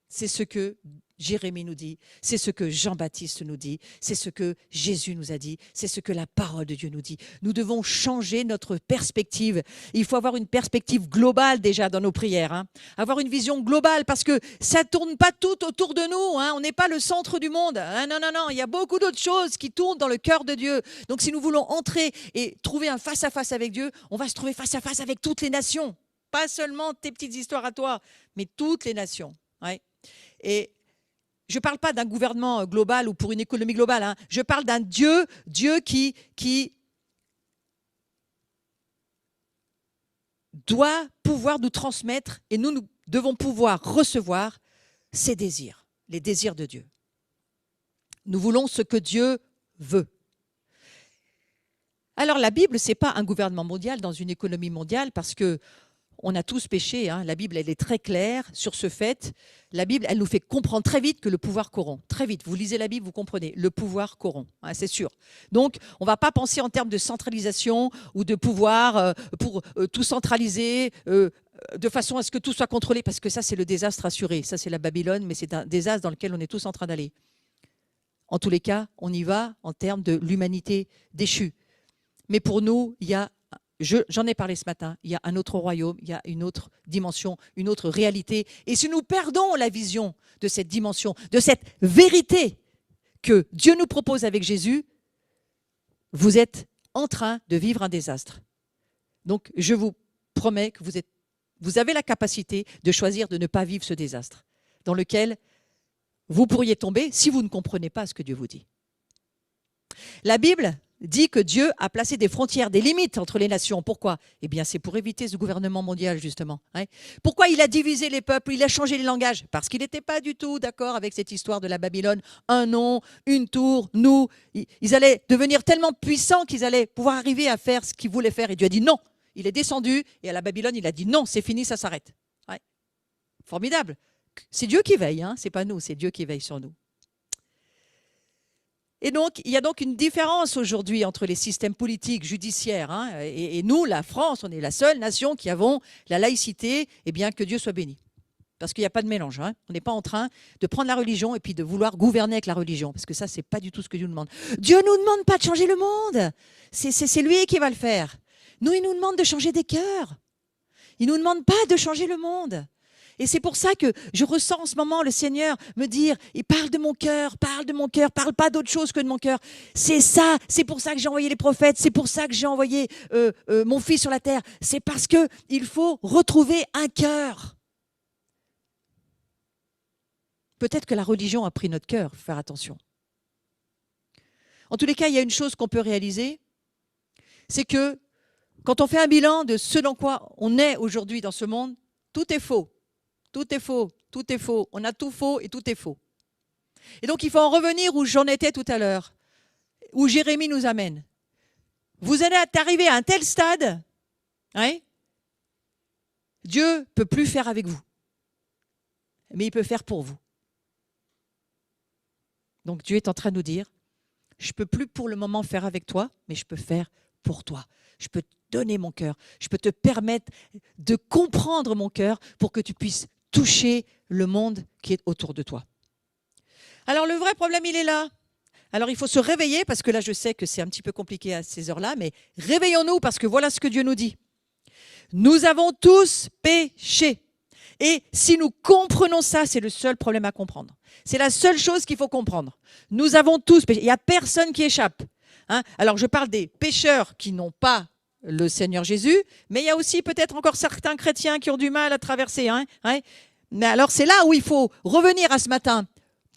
C'est ce que Jérémie nous dit, c'est ce que Jean-Baptiste nous dit, c'est ce que Jésus nous a dit, c'est ce que la parole de Dieu nous dit. Nous devons changer notre perspective. Il faut avoir une perspective globale déjà dans nos prières, hein. Avoir une vision globale parce que ça ne tourne pas tout autour de nous, hein. On n'est pas le centre du monde. Hein. Non, il y a beaucoup d'autres choses qui tournent dans le cœur de Dieu. Donc si nous voulons entrer et trouver un face-à-face avec Dieu, on va se trouver face-à-face avec toutes les nations. Pas seulement tes petites histoires à toi, mais toutes les nations. Ouais. Et je ne parle pas d'un gouvernement global ou pour une économie globale. Hein. Je parle d'un Dieu qui doit pouvoir nous transmettre et nous devons pouvoir recevoir ses désirs, les désirs de Dieu. Nous voulons ce que Dieu veut. Alors la Bible, ce n'est pas un gouvernement mondial dans une économie mondiale parce que on a tous péché, hein. La Bible, elle est très claire sur ce fait. La Bible, elle nous fait comprendre très vite que le pouvoir corrompt. Très vite, vous lisez la Bible, vous comprenez. Le pouvoir corrompt, hein, c'est sûr. Donc, on ne va pas penser en termes de centralisation ou de pouvoir pour tout centraliser de façon à ce que tout soit contrôlé, parce que ça, c'est le désastre assuré. Ça, c'est la Babylone, mais c'est un désastre dans lequel on est tous en train d'aller. En tous les cas, on y va en termes de l'humanité déchue. Mais pour nous, il y a j'en ai parlé ce matin, il y a un autre royaume, il y a une autre dimension, une autre réalité. Et si nous perdons la vision de cette dimension, de cette vérité que Dieu nous propose avec Jésus, vous êtes en train de vivre un désastre. Donc, je vous promets que vous avez la capacité de choisir de ne pas vivre ce désastre dans lequel vous pourriez tomber si vous ne comprenez pas ce que Dieu vous dit. La Bible dit que Dieu a placé des frontières, des limites entre les nations. Pourquoi? Eh bien, c'est pour éviter ce gouvernement mondial, justement. Hein. Pourquoi il a divisé les peuples? Il a changé les langages? Parce qu'il n'était pas du tout d'accord avec cette histoire de la Babylone. Un nom, une tour, nous. Ils allaient devenir tellement puissants qu'ils allaient pouvoir arriver à faire ce qu'ils voulaient faire. Et Dieu a dit non. Il est descendu et à la Babylone, il a dit non, c'est fini, ça s'arrête. Ouais. Formidable. C'est Dieu qui veille, hein. C'est pas nous, c'est Dieu qui veille sur nous. Et donc, il y a donc une différence aujourd'hui entre les systèmes politiques, judiciaires, hein, et nous, la France, on est la seule nation qui avons la laïcité, et bien que Dieu soit béni. Parce qu'il n'y a pas de mélange. Hein. On n'est pas en train de prendre la religion et puis de vouloir gouverner avec la religion, parce que ça, ce n'est pas du tout ce que Dieu nous demande. Dieu ne nous demande pas de changer le monde. C'est lui qui va le faire. Nous, il nous demande de changer des cœurs. Il ne nous demande pas de changer le monde. Et c'est pour ça que je ressens en ce moment le Seigneur me dire, il parle de mon cœur, parle pas d'autre chose que de mon cœur. C'est ça, c'est pour ça que j'ai envoyé les prophètes, c'est pour ça que j'ai envoyé mon fils sur la terre. C'est parce qu'il faut retrouver un cœur. Peut-être que la religion a pris notre cœur, il faut faire attention. En tous les cas, il y a une chose qu'on peut réaliser, c'est que quand on fait un bilan de ce dans quoi on est aujourd'hui dans ce monde, tout est faux. Tout est faux, tout est faux. On a tout faux et tout est faux. Et donc, il faut en revenir où j'en étais tout à l'heure, où Jérémie nous amène. Vous allez arriver à un tel stade, hein, Dieu ne peut plus faire avec vous, mais il peut faire pour vous. Donc, Dieu est en train de nous dire, je ne peux plus pour le moment faire avec toi, mais je peux faire pour toi. Je peux te donner mon cœur. Je peux te permettre de comprendre mon cœur pour que tu puisses toucher le monde qui est autour de toi. Alors, le vrai problème, il est là. Alors, il faut se réveiller, parce que là, je sais que c'est un petit peu compliqué à ces heures-là, mais réveillons-nous, parce que voilà ce que Dieu nous dit. Nous avons tous péché. Et si nous comprenons ça, c'est le seul problème à comprendre. C'est la seule chose qu'il faut comprendre. Nous avons tous péché. Il n'y a personne qui échappe. Hein? Alors, je parle des pécheurs qui n'ont pas le Seigneur Jésus, mais il y a aussi peut-être encore certains chrétiens qui ont du mal à traverser. Hein? Mais alors, c'est là où il faut revenir à ce matin,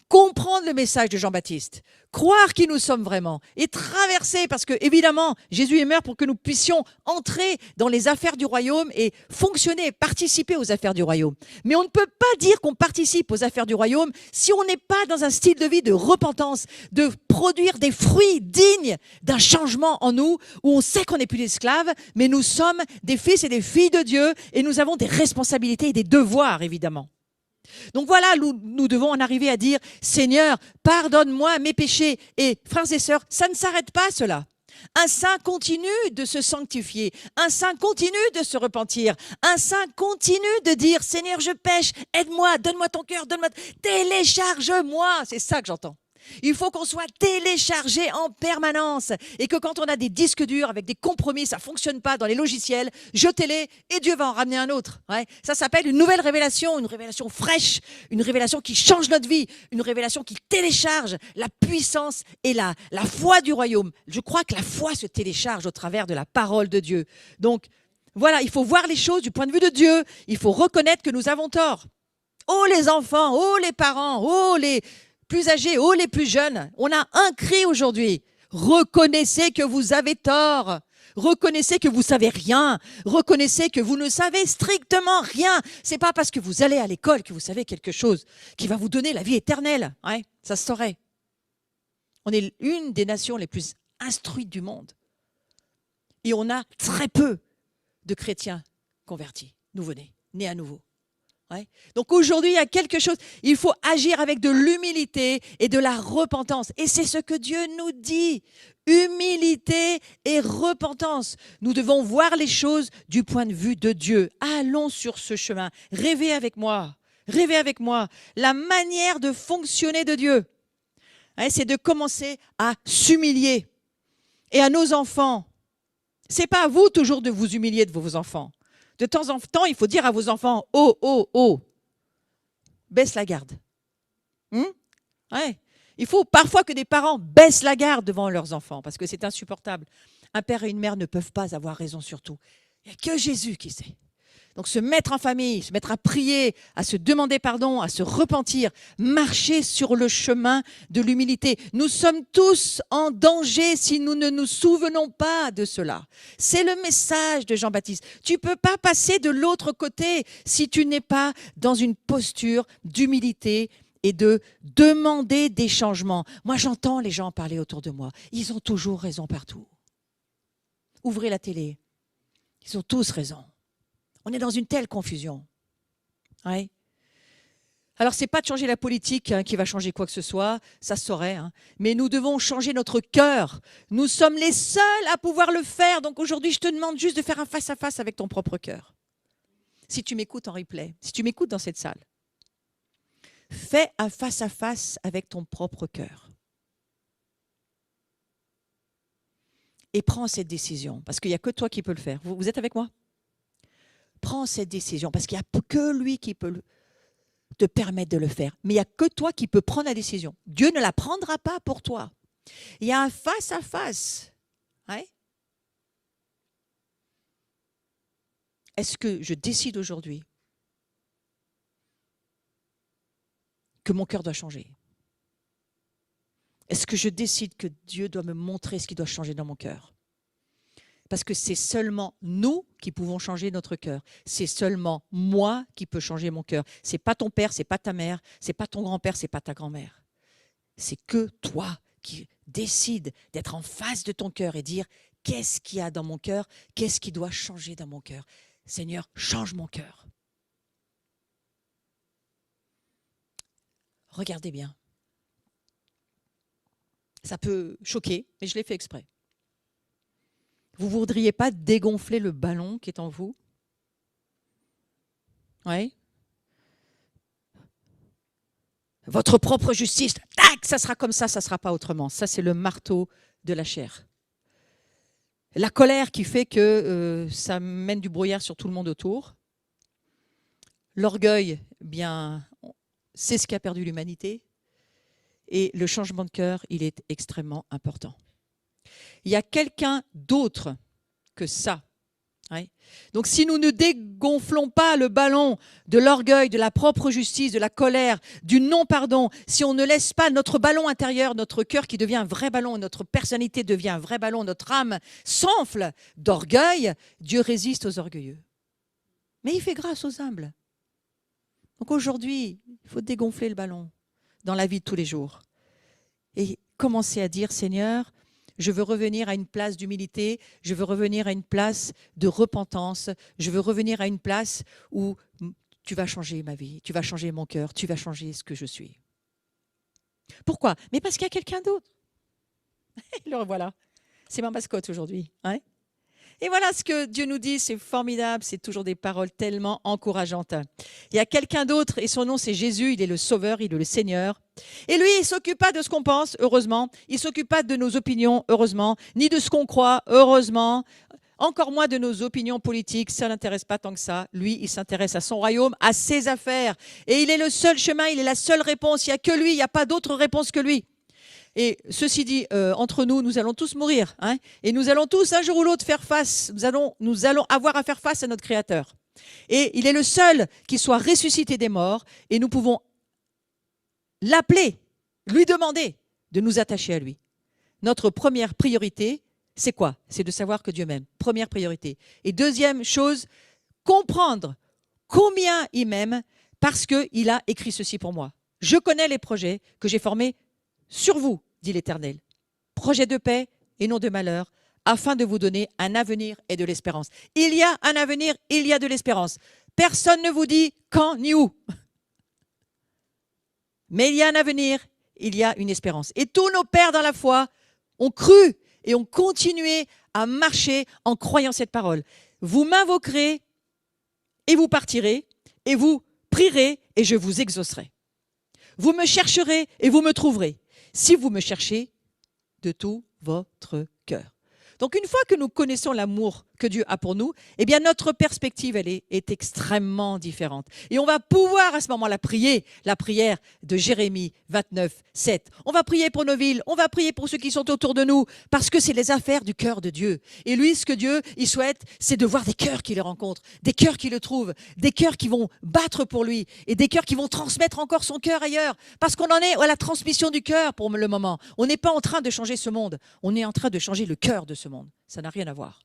comprendre le message de Jean-Baptiste, croire qui nous sommes vraiment et traverser, parce que évidemment, Jésus est mort pour que nous puissions entrer dans les affaires du royaume et fonctionner, participer aux affaires du royaume. Mais on ne peut pas dire qu'on participe aux affaires du royaume si on n'est pas dans un style de vie de repentance, de produire des fruits dignes d'un changement en nous, où on sait qu'on n'est plus d'esclaves, mais nous sommes des fils et des filles de Dieu et nous avons des responsabilités et des devoirs, évidemment. Donc voilà, nous devons en arriver à dire, Seigneur, pardonne-moi mes péchés. Et frères et sœurs, ça ne s'arrête pas cela. Un saint continue de se sanctifier, un saint continue de se repentir, un saint continue de dire, Seigneur, je pêche, aide-moi, donne-moi ton cœur, télécharge-moi. C'est ça que j'entends. Il faut qu'on soit téléchargé en permanence et que quand on a des disques durs avec des compromis, ça ne fonctionne pas dans les logiciels, jetez-les et Dieu va en ramener un autre. Ouais. Ça s'appelle une nouvelle révélation, une révélation fraîche, une révélation qui change notre vie, une révélation qui télécharge la puissance et la foi du royaume. Je crois que la foi se télécharge au travers de la parole de Dieu. Donc voilà, il faut voir les choses du point de vue de Dieu. Il faut reconnaître que nous avons tort. Oh les enfants, oh les parents, oh les plus âgés, oh les plus jeunes, on a un cri aujourd'hui. Reconnaissez que vous avez tort. Reconnaissez que vous savez rien. Reconnaissez que vous ne savez strictement rien. C'est pas parce que vous allez à l'école que vous savez quelque chose qui va vous donner la vie éternelle. Ouais, ça se saurait. On est une des nations les plus instruites du monde. Et on a très peu de chrétiens convertis, nouveau-nés, nés à nouveau. Ouais. Donc aujourd'hui, il y a quelque chose, il faut agir avec de l'humilité et de la repentance. Et c'est ce que Dieu nous dit, humilité et repentance. Nous devons voir les choses du point de vue de Dieu. Allons sur ce chemin, rêvez avec moi, la manière de fonctionner de Dieu. Ouais, c'est de commencer à s'humilier. Et à nos enfants, c'est pas à vous toujours de vous humilier de vos enfants. De temps en temps, il faut dire à vos enfants, oh, oh, oh, baisse la garde. Ouais. Il faut parfois que des parents baissent la garde devant leurs enfants, parce que c'est insupportable. Un père et une mère ne peuvent pas avoir raison sur tout. Il n'y a que Jésus qui sait. Donc se mettre en famille, se mettre à prier, à se demander pardon, à se repentir, marcher sur le chemin de l'humilité. Nous sommes tous en danger si nous ne nous souvenons pas de cela. C'est le message de Jean-Baptiste. Tu ne peux pas passer de l'autre côté si tu n'es pas dans une posture d'humilité et de demander des changements. Moi, j'entends les gens parler autour de moi. Ils ont toujours raison partout. Ouvrez la télé. Ils ont tous raison. On est dans une telle confusion. Ouais. Alors, ce n'est pas de changer la politique qui va changer quoi que ce soit, ça se saurait. Mais nous devons changer notre cœur. Nous sommes les seuls à pouvoir le faire. Donc aujourd'hui, je te demande juste de faire un face-à-face avec ton propre cœur. Si tu m'écoutes en replay, si tu m'écoutes dans cette salle, fais un face-à-face avec ton propre cœur. et prends cette décision, parce qu'il n'y a que toi qui peux le faire. Vous êtes avec moi? Prends cette décision, parce qu'il n'y a que lui qui peut te permettre de le faire. Mais il n'y a que toi qui peux prendre la décision. Dieu ne la prendra pas pour toi. Il y a un face-à-face. Ouais. Est-ce que je décide aujourd'hui que mon cœur doit changer? Est-ce que je décide que Dieu doit me montrer ce qui doit changer dans mon cœur? Parce que c'est seulement nous qui pouvons changer notre cœur. C'est seulement moi qui peux changer mon cœur. Ce n'est pas ton père, ce n'est pas ta mère, ce n'est pas ton grand-père, ce n'est pas ta grand-mère. C'est que toi qui décides d'être en face de ton cœur et dire qu'est-ce qu'il y a dans mon cœur, qu'est-ce qui doit changer dans mon cœur. Seigneur, change mon cœur. Regardez bien. Ça peut choquer, mais je l'ai fait exprès. Vous ne voudriez pas dégonfler le ballon qui est en vous? Oui. Votre propre justice, tac, ça sera comme ça ne sera pas autrement. Ça, c'est le marteau de la chair. La colère qui fait que ça mène du brouillard sur tout le monde autour. L'orgueil, bien, c'est ce qui a perdu l'humanité. Et le changement de cœur, il est extrêmement important. Il y a quelqu'un d'autre que ça. Ouais. Donc si nous ne dégonflons pas le ballon de l'orgueil, de la propre justice, de la colère, du non-pardon, si on ne laisse pas notre ballon intérieur, notre cœur qui devient un vrai ballon, notre personnalité devient un vrai ballon, notre âme s'enfle d'orgueil, Dieu résiste aux orgueilleux. Mais il fait grâce aux humbles. Donc aujourd'hui, il faut dégonfler le ballon dans la vie de tous les jours. Et commencer à dire, Seigneur, je veux revenir à une place d'humilité, je veux revenir à une place de repentance, je veux revenir à une place où tu vas changer ma vie, tu vas changer mon cœur, tu vas changer ce que je suis. Pourquoi? Mais parce qu'il y a quelqu'un d'autre. Le revoilà. C'est ma mascotte aujourd'hui. Hein? Et voilà ce que Dieu nous dit, c'est formidable, c'est toujours des paroles tellement encourageantes. Il y a quelqu'un d'autre et son nom c'est Jésus, il est le Sauveur, il est le Seigneur. Et lui, il ne s'occupe pas de ce qu'on pense, heureusement. Il ne s'occupe pas de nos opinions, heureusement. Ni de ce qu'on croit, heureusement. Encore moins de nos opinions politiques, ça ne l'intéresse pas tant que ça. Lui, il s'intéresse à son royaume, à ses affaires. Et il est le seul chemin, il est la seule réponse. Il n'y a que lui, il n'y a pas d'autre réponse que lui. Et ceci dit, entre nous, nous allons tous mourir. Hein, et nous allons tous, un jour ou l'autre, faire face. Nous allons avoir à faire face à notre Créateur. Et il est le seul qui soit ressuscité des morts. Et nous pouvons l'appeler, lui demander de nous attacher à lui. Notre première priorité, c'est quoi? C'est de savoir que Dieu m'aime. Première priorité. Et deuxième chose, comprendre combien il m'aime parce qu'il a écrit ceci pour moi. Je connais les projets que j'ai formés sur vous, dit l'Éternel. Projet de paix et non de malheur, afin de vous donner un avenir et de l'espérance. Il y a un avenir, il y a de l'espérance. Personne ne vous dit quand ni où. Mais il y a un avenir, il y a une espérance. Et tous nos pères dans la foi ont cru et ont continué à marcher en croyant cette parole. Vous m'invoquerez et vous partirez, et vous prierez et je vous exaucerai. Vous me chercherez et vous me trouverez, si vous me cherchez de tout votre cœur. Donc une fois que nous connaissons l'amour que Dieu a pour nous, eh bien notre perspective elle est extrêmement différente. Et on va pouvoir à ce moment-là prier la prière de Jérémie 29, 7. On va prier pour nos villes, on va prier pour ceux qui sont autour de nous, parce que c'est les affaires du cœur de Dieu. Et lui, ce que Dieu il souhaite, c'est de voir des cœurs qui le rencontrent, des cœurs qui le trouvent, des cœurs qui vont battre pour lui, et des cœurs qui vont transmettre encore son cœur ailleurs. Parce qu'on en est à la transmission du cœur pour le moment. On n'est pas en train de changer ce monde, on est en train de changer le cœur de ce monde. Ça n'a rien à voir.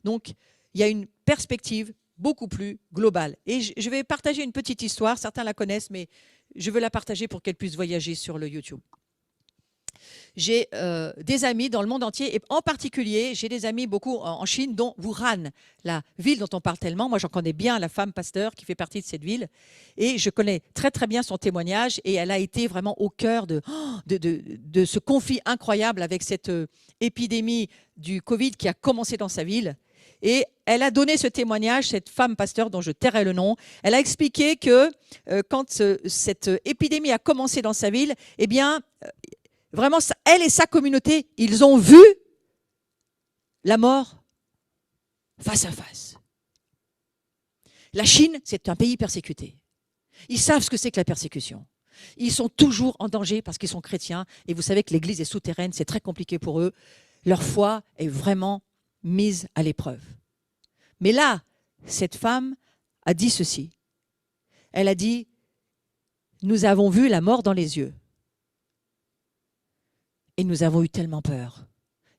Donc, il y a une perspective beaucoup plus globale. Et je vais partager une petite histoire. Certains la connaissent, mais je veux la partager pour qu'elle puisse voyager sur le YouTube. J'ai des amis dans le monde entier, et en particulier, j'ai des amis beaucoup en Chine, dont Wuhan, la ville dont on parle tellement. Moi, j'en connais bien la femme pasteur qui fait partie de cette ville. Et je connais très, très bien son témoignage. Et elle a été vraiment au cœur de ce conflit incroyable avec cette épidémie du Covid qui a commencé dans sa ville. Et elle a donné ce témoignage, cette femme pasteur dont je tairai le nom. Elle a expliqué que quand cette épidémie a commencé dans sa ville, eh bien, vraiment, elle et sa communauté, ils ont vu la mort face à face. La Chine, c'est un pays persécuté. Ils savent ce que c'est que la persécution. Ils sont toujours en danger parce qu'ils sont chrétiens. Et vous savez que l'Église est souterraine, c'est très compliqué pour eux. Leur foi est vraiment mise à l'épreuve. Mais là, cette femme a dit ceci. Elle a dit, nous avons vu la mort dans les yeux. Et nous avons eu tellement peur.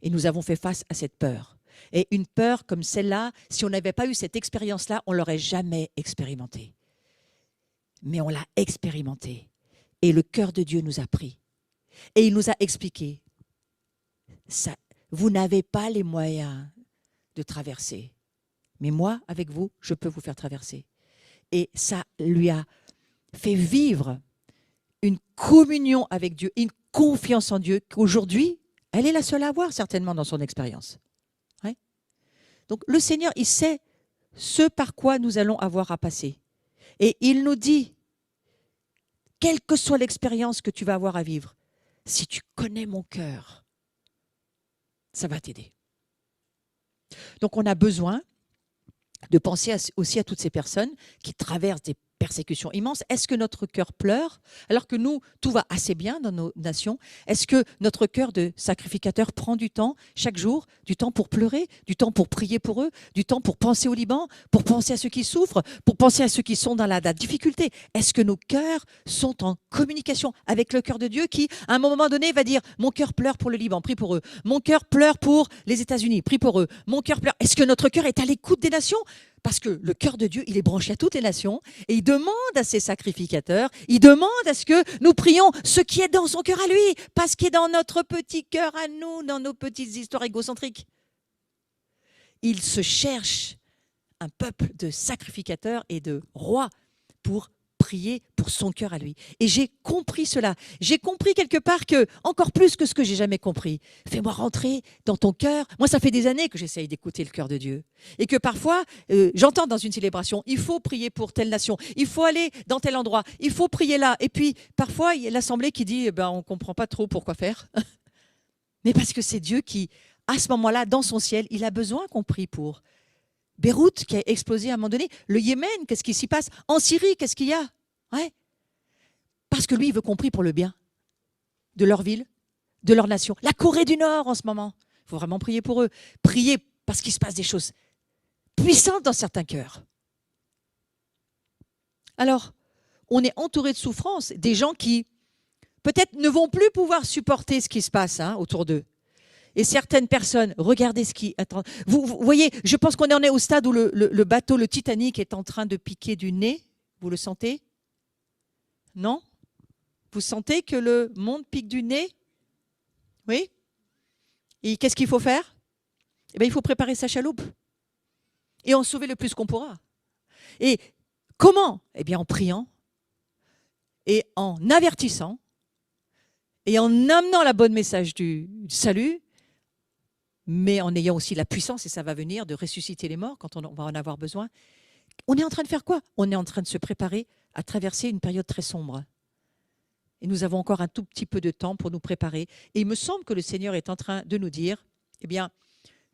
Et nous avons fait face à cette peur. Et une peur comme celle-là, si on n'avait pas eu cette expérience-là, on ne l'aurait jamais expérimentée. Mais on l'a expérimentée. Et le cœur de Dieu nous a pris. Et il nous a expliqué, ça, vous n'avez pas les moyens de traverser. Mais moi, avec vous, je peux vous faire traverser. Et ça lui a fait vivre une communion avec Dieu, une confiance en Dieu qu'aujourd'hui, elle est la seule à avoir certainement dans son expérience. Ouais. Donc le Seigneur, il sait ce par quoi nous allons avoir à passer. Et il nous dit, quelle que soit l'expérience que tu vas avoir à vivre, si tu connais mon cœur, ça va t'aider. Donc on a besoin de penser aussi à toutes ces personnes qui traversent des persécutions immenses. Est-ce que notre cœur pleure alors que nous, tout va assez bien dans nos nations? Est-ce que notre cœur de sacrificateur prend du temps chaque jour, du temps pour pleurer, du temps pour prier pour eux, du temps pour penser au Liban, pour penser à ceux qui souffrent, pour penser à ceux qui sont dans la difficulté? Est-ce que nos cœurs sont en communication avec le cœur de Dieu qui, à un moment donné, va dire « Mon cœur pleure pour le Liban, prie pour eux. Mon cœur pleure pour les États-Unis, prie pour eux. Mon cœur pleure. » Est-ce que notre cœur est à l'écoute des nations? Parce que le cœur de Dieu, il est branché à toutes les nations et il demande à ses sacrificateurs, il demande à ce que nous prions ce qui est dans son cœur à lui, pas ce qui est dans notre petit cœur à nous, dans nos petites histoires égocentriques. Il se cherche un peuple de sacrificateurs et de rois pour prier pour son cœur à lui. Et j'ai compris cela. J'ai compris quelque part que, encore plus que ce que j'ai jamais compris, fais-moi rentrer dans ton cœur. Moi, ça fait des années que j'essaye d'écouter le cœur de Dieu. Et que parfois, j'entends dans une célébration, il faut prier pour telle nation, il faut aller dans tel endroit, il faut prier là. Et puis, parfois, il y a l'assemblée qui dit, on ne comprend pas trop pourquoi faire. Mais parce que c'est Dieu qui, à ce moment-là, dans son ciel, il a besoin qu'on prie pour. Beyrouth qui a explosé à un moment donné. Le Yémen, qu'est-ce qui s'y passe? En Syrie, qu'est-ce qu'il y a? Ouais. Parce que lui, il veut qu'on prie pour le bien de leur ville, de leur nation. La Corée du Nord, en ce moment. Il faut vraiment prier pour eux. Prier parce qu'il se passe des choses puissantes dans certains cœurs. Alors, on est entouré de souffrances, des gens qui, peut-être, ne vont plus pouvoir supporter ce qui se passe autour d'eux. Et certaines personnes, regardez ce qui... Attends, vous voyez, je pense qu'on en est au stade où le bateau, le Titanic, est en train de piquer du nez. Vous le sentez? Non? Vous sentez que le monde pique du nez? Oui? Et qu'est-ce qu'il faut faire? Eh bien, il faut préparer sa chaloupe et en sauver le plus qu'on pourra. Et comment? Eh bien, en priant et en avertissant et en amenant la bonne message du salut, mais en ayant aussi la puissance, et ça va venir, de ressusciter les morts quand on va en avoir besoin. On est en train de faire quoi? On est en train de se préparer à traverser une période très sombre. Et nous avons encore un tout petit peu de temps pour nous préparer. Et il me semble que le Seigneur est en train de nous dire, eh bien,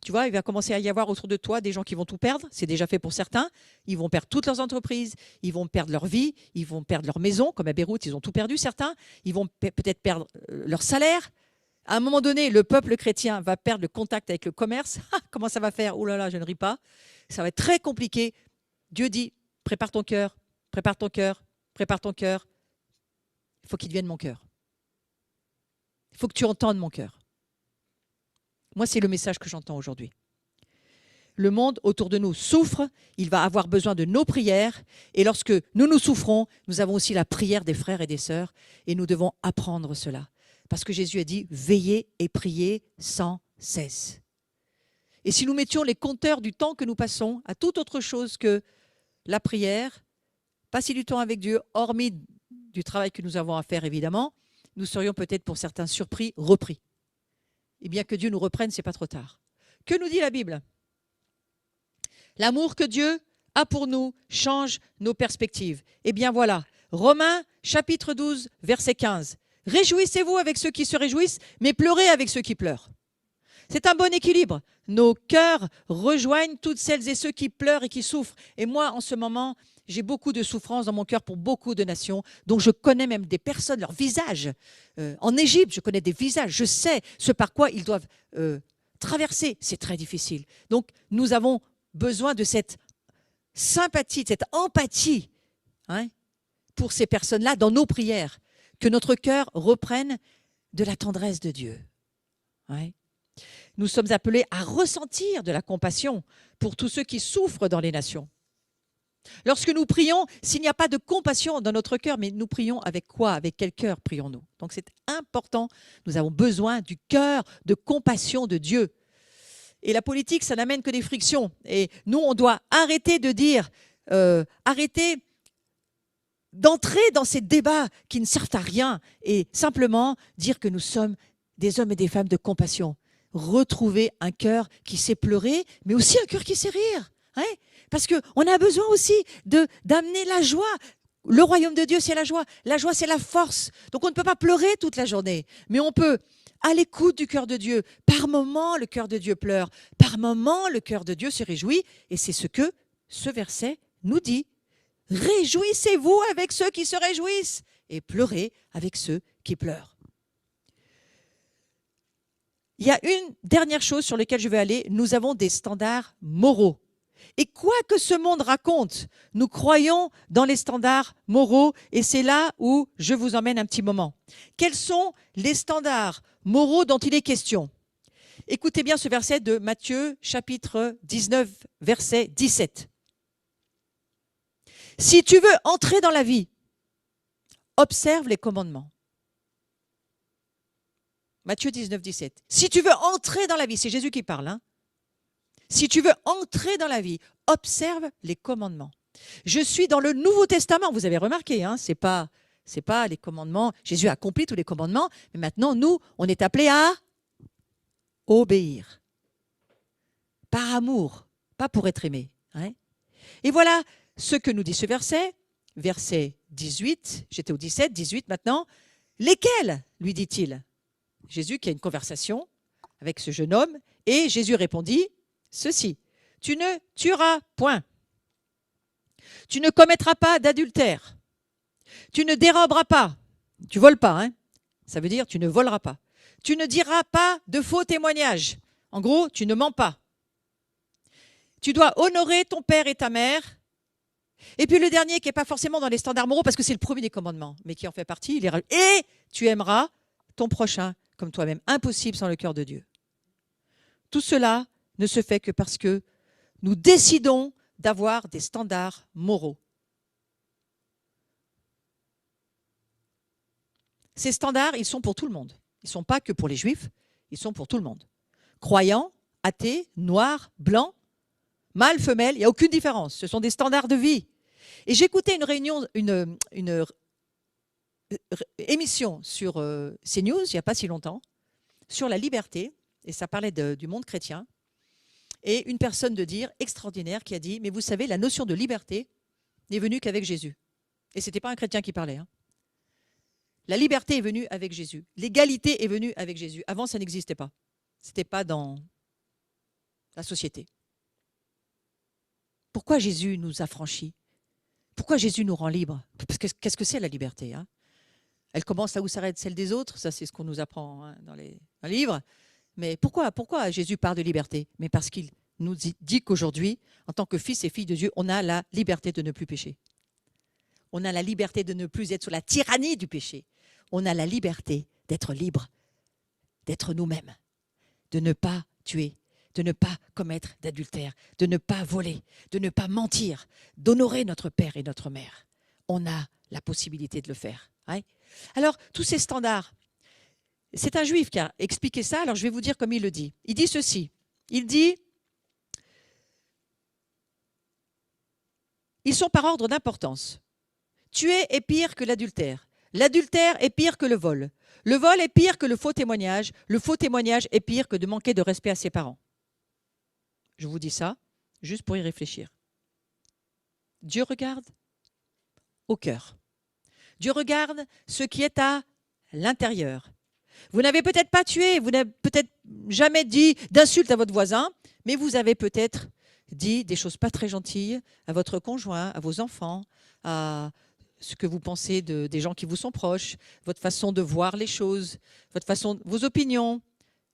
tu vois, il va commencer à y avoir autour de toi des gens qui vont tout perdre. C'est déjà fait pour certains. Ils vont perdre toutes leurs entreprises, ils vont perdre leur vie, ils vont perdre leur maison, comme à Beyrouth, ils ont tout perdu, certains. Ils vont peut-être perdre leur salaire. À un moment donné, le peuple chrétien va perdre le contact avec le commerce. Comment ça va faire? Oh là là, je ne ris pas. Ça va être très compliqué. Dieu dit, prépare ton cœur, prépare ton cœur, prépare ton cœur. Il faut qu'il devienne mon cœur. Il faut que tu entendes mon cœur. Moi, c'est le message que j'entends aujourd'hui. Le monde autour de nous souffre, il va avoir besoin de nos prières. Et lorsque nous souffrons, nous avons aussi la prière des frères et des sœurs. Et nous devons apprendre cela. Parce que Jésus a dit, veillez et priez sans cesse. Et si nous mettions les compteurs du temps que nous passons à toute autre chose que la prière, passer du temps avec Dieu, hormis du travail que nous avons à faire évidemment, nous serions peut-être pour certains surpris, repris. Et bien que Dieu nous reprenne, ce n'est pas trop tard. Que nous dit la Bible? L'amour que Dieu a pour nous change nos perspectives. Eh bien voilà, Romains chapitre 12, verset 15. Réjouissez-vous avec ceux qui se réjouissent, mais pleurez avec ceux qui pleurent. C'est un bon équilibre. Nos cœurs rejoignent toutes celles et ceux qui pleurent et qui souffrent. Et moi, en ce moment, j'ai beaucoup de souffrance dans mon cœur pour beaucoup de nations, dont je connais même des personnes, leurs visages. En Égypte, je connais des visages. Je sais ce par quoi ils doivent traverser. C'est très difficile. Donc, nous avons besoin de cette sympathie, de cette empathie, hein, pour ces personnes-là dans nos prières, que notre cœur reprenne de la tendresse de Dieu. Ouais. Nous sommes appelés à ressentir de la compassion pour tous ceux qui souffrent dans les nations. Lorsque nous prions, s'il n'y a pas de compassion dans notre cœur, mais nous prions avec quoi? Avec quel cœur prions-nous? Donc c'est important, nous avons besoin du cœur de compassion de Dieu. Et la politique, ça n'amène que des frictions. Et nous, on doit arrêter de dire, arrêter d'entrer dans ces débats qui ne servent à rien et simplement dire que nous sommes des hommes et des femmes de compassion. Retrouver un cœur qui sait pleurer, mais aussi un cœur qui sait rire. Hein? Parce qu'on a besoin aussi d'amener la joie. Le royaume de Dieu, c'est la joie. La joie, c'est la force. Donc on ne peut pas pleurer toute la journée, mais on peut, à l'écoute du cœur de Dieu, par moments, le cœur de Dieu pleure. Par moments, le cœur de Dieu se réjouit. Et c'est ce que ce verset nous dit. Réjouissez-vous avec ceux qui se réjouissent et pleurez avec ceux qui pleurent. Il y a une dernière chose sur laquelle je vais aller. Nous avons des standards moraux. Et quoi que ce monde raconte, nous croyons dans les standards moraux et c'est là où je vous emmène un petit moment. Quels sont les standards moraux dont il est question? Écoutez bien ce verset de Matthieu, chapitre 19, verset 17. Si tu veux entrer dans la vie, observe les commandements. Matthieu 19, 17. Si tu veux entrer dans la vie, c'est Jésus qui parle, hein. Si tu veux entrer dans la vie, observe les commandements. Je suis dans le Nouveau Testament, vous avez remarqué, hein, c'est pas les commandements. Jésus a accompli tous les commandements, mais maintenant, nous, on est appelés à obéir. Par amour, pas pour être aimé. Hein. Et voilà ce que nous dit ce verset, verset 18, j'étais au 17, 18 maintenant. Lesquels, lui dit-il? Jésus qui a une conversation avec ce jeune homme, et Jésus répondit, ceci, tu ne tueras point, tu ne commettras pas d'adultère, tu ne déroberas pas, tu voles pas, hein? Ça veut dire tu ne voleras pas, tu ne diras pas de faux témoignages, en gros tu ne mens pas, tu dois honorer ton père et ta mère, et puis le dernier qui n'est pas forcément dans les standards moraux parce que c'est le premier des commandements, mais qui en fait partie, et tu aimeras ton prochain comme toi-même, impossible sans le cœur de Dieu. Tout cela ne se fait que parce que nous décidons d'avoir des standards moraux. Ces standards, ils sont pour tout le monde. Ils ne sont pas que pour les Juifs, ils sont pour tout le monde. Croyants, athées, noirs, blancs, mâles, femelles, il n'y a aucune différence. Ce sont des standards de vie. Et j'écoutais une émission sur CNews, il n'y a pas si longtemps, sur la liberté, et ça parlait du monde chrétien. Et une personne de dire extraordinaire qui a dit, mais vous savez, la notion de liberté n'est venue qu'avec Jésus. Et ce n'était pas un chrétien qui parlait. Hein. La liberté est venue avec Jésus. L'égalité est venue avec Jésus. Avant, ça n'existait pas. Ce n'était pas dans la société. Pourquoi Jésus nous a franchis? Pourquoi Jésus nous rend libres? Parce que qu'est-ce que c'est la liberté, hein? Elle commence là où s'arrête celle des autres. Ça, c'est ce qu'on nous apprend, hein, dans les livres. Mais pourquoi Jésus parle de liberté? Mais parce qu'il nous dit qu'aujourd'hui, en tant que fils et filles de Dieu, on a la liberté de ne plus pécher. On a la liberté de ne plus être sous la tyrannie du péché. On a la liberté d'être libre, d'être nous-mêmes, de ne pas tuer, de ne pas commettre d'adultère, de ne pas voler, de ne pas mentir, d'honorer notre père et notre mère. On a la possibilité de le faire. Hein? Alors, tous ces standards, c'est un juif qui a expliqué ça, alors je vais vous dire comme il le dit. Il dit ceci, il dit, ils sont par ordre d'importance. Tuer est pire que l'adultère. L'adultère est pire que le vol. Le vol est pire que le faux témoignage. Le faux témoignage est pire que de manquer de respect à ses parents. Je vous dis ça juste pour y réfléchir. Dieu regarde au cœur. Dieu regarde ce qui est à l'intérieur. Vous n'avez peut-être pas tué, vous n'avez peut-être jamais dit d'insulte à votre voisin, mais vous avez peut-être dit des choses pas très gentilles à votre conjoint, à vos enfants, à ce que vous pensez des gens qui vous sont proches, votre façon de voir les choses, vos opinions.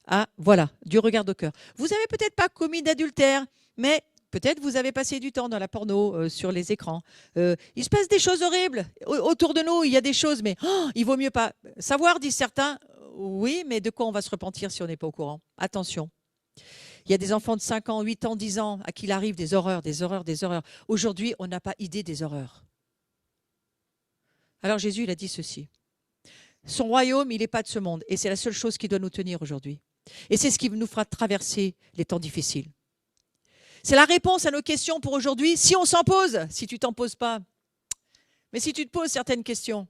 Ah, voilà, du regard au cœur. Vous n'avez peut-être pas commis d'adultère, mais peut-être vous avez passé du temps dans la porno, sur les écrans. Il se passe des choses horribles. Autour de nous, il y a des choses, mais il vaut mieux pas savoir, disent certains. Oui, mais de quoi on va se repentir si on n'est pas au courant? Attention. Il y a des enfants de 5 ans, 8 ans, 10 ans à qui il arrive des horreurs, des horreurs, des horreurs. Aujourd'hui, on n'a pas idée des horreurs. Alors Jésus, il a dit ceci. Son royaume, il n'est pas de ce monde. Et c'est la seule chose qui doit nous tenir aujourd'hui. Et c'est ce qui nous fera traverser les temps difficiles. C'est la réponse à nos questions pour aujourd'hui, si on s'en pose, si tu t'en poses pas. Mais si tu te poses certaines questions.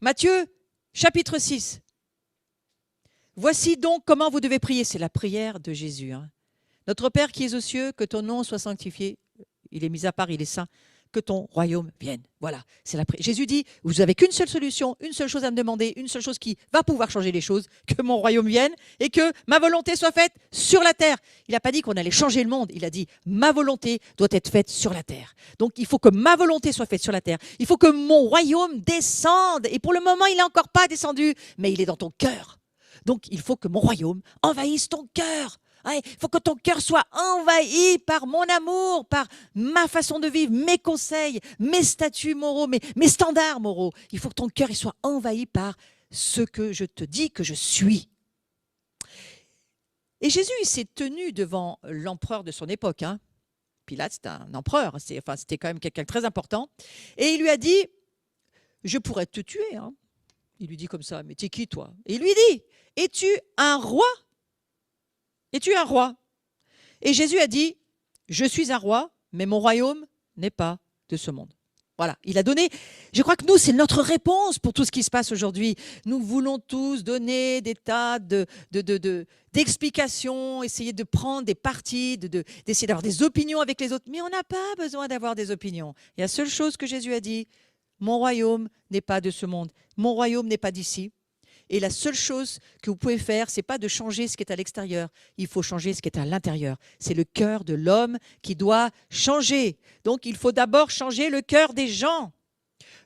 Matthieu, chapitre 6. Voici donc comment vous devez prier. C'est la prière de Jésus. Notre Père qui es aux cieux, que ton nom soit sanctifié. Il est mis à part, il est saint. Que ton royaume vienne. Voilà, c'est la prière. Jésus dit, vous n'avez qu'une seule solution, une seule chose à me demander, une seule chose qui va pouvoir changer les choses, que mon royaume vienne et que ma volonté soit faite sur la terre. Il n'a pas dit qu'on allait changer le monde, il a dit, ma volonté doit être faite sur la terre. Donc il faut que ma volonté soit faite sur la terre. Il faut que mon royaume descende. Et pour le moment, il n'est encore pas descendu, mais il est dans ton cœur. Donc il faut que mon royaume envahisse ton cœur. Il faut que ton cœur soit envahi par mon amour, par ma façon de vivre, mes conseils, mes statuts moraux, mes standards moraux. Il faut que ton cœur soit envahi par ce que je te dis que je suis. Et Jésus, il s'est tenu devant l'empereur de son époque. Pilate, c'était un empereur, c'était quand même quelqu'un de très important. Et il lui a dit, je pourrais te tuer. Il lui dit comme ça, mais t'es qui toi? Et il lui dit, es-tu un roi? Es-tu un roi? Et Jésus a dit, je suis un roi, mais mon royaume n'est pas de ce monde. Voilà, il a donné, je crois que nous, c'est notre réponse pour tout ce qui se passe aujourd'hui. Nous voulons tous donner des tas d'explications, essayer de prendre des partis, d'essayer d'avoir des opinions avec les autres. Mais on n'a pas besoin d'avoir des opinions. Il y a la seule chose que Jésus a dit, mon royaume n'est pas de ce monde. Mon royaume n'est pas d'ici. Et la seule chose que vous pouvez faire, ce n'est pas de changer ce qui est à l'extérieur. Il faut changer ce qui est à l'intérieur. C'est le cœur de l'homme qui doit changer. Donc, il faut d'abord changer le cœur des gens.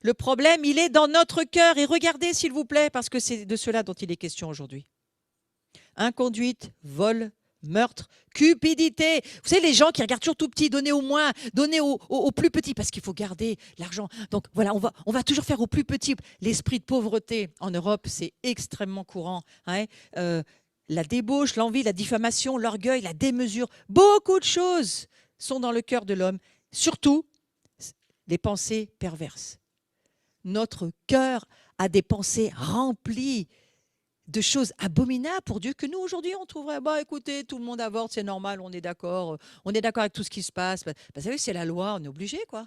Le problème, il est dans notre cœur. Et regardez, s'il vous plaît, parce que c'est de cela dont il est question aujourd'hui. Inconduite, vol, meurtre, cupidité. Vous savez, les gens qui regardent toujours tout petit, donnez au moins, donnez au plus petit, parce qu'il faut garder l'argent. Donc voilà, on va toujours faire au plus petit. L'esprit de pauvreté en Europe, c'est extrêmement courant. La débauche, l'envie, la diffamation, l'orgueil, la démesure, beaucoup de choses sont dans le cœur de l'homme. Surtout, les pensées perverses. Notre cœur a des pensées remplies de choses abominables pour Dieu que nous, aujourd'hui, on trouverait, écoutez, tout le monde avorte, c'est normal, on est d'accord avec tout ce qui se passe. Vous savez, c'est la loi, on est obligé, quoi.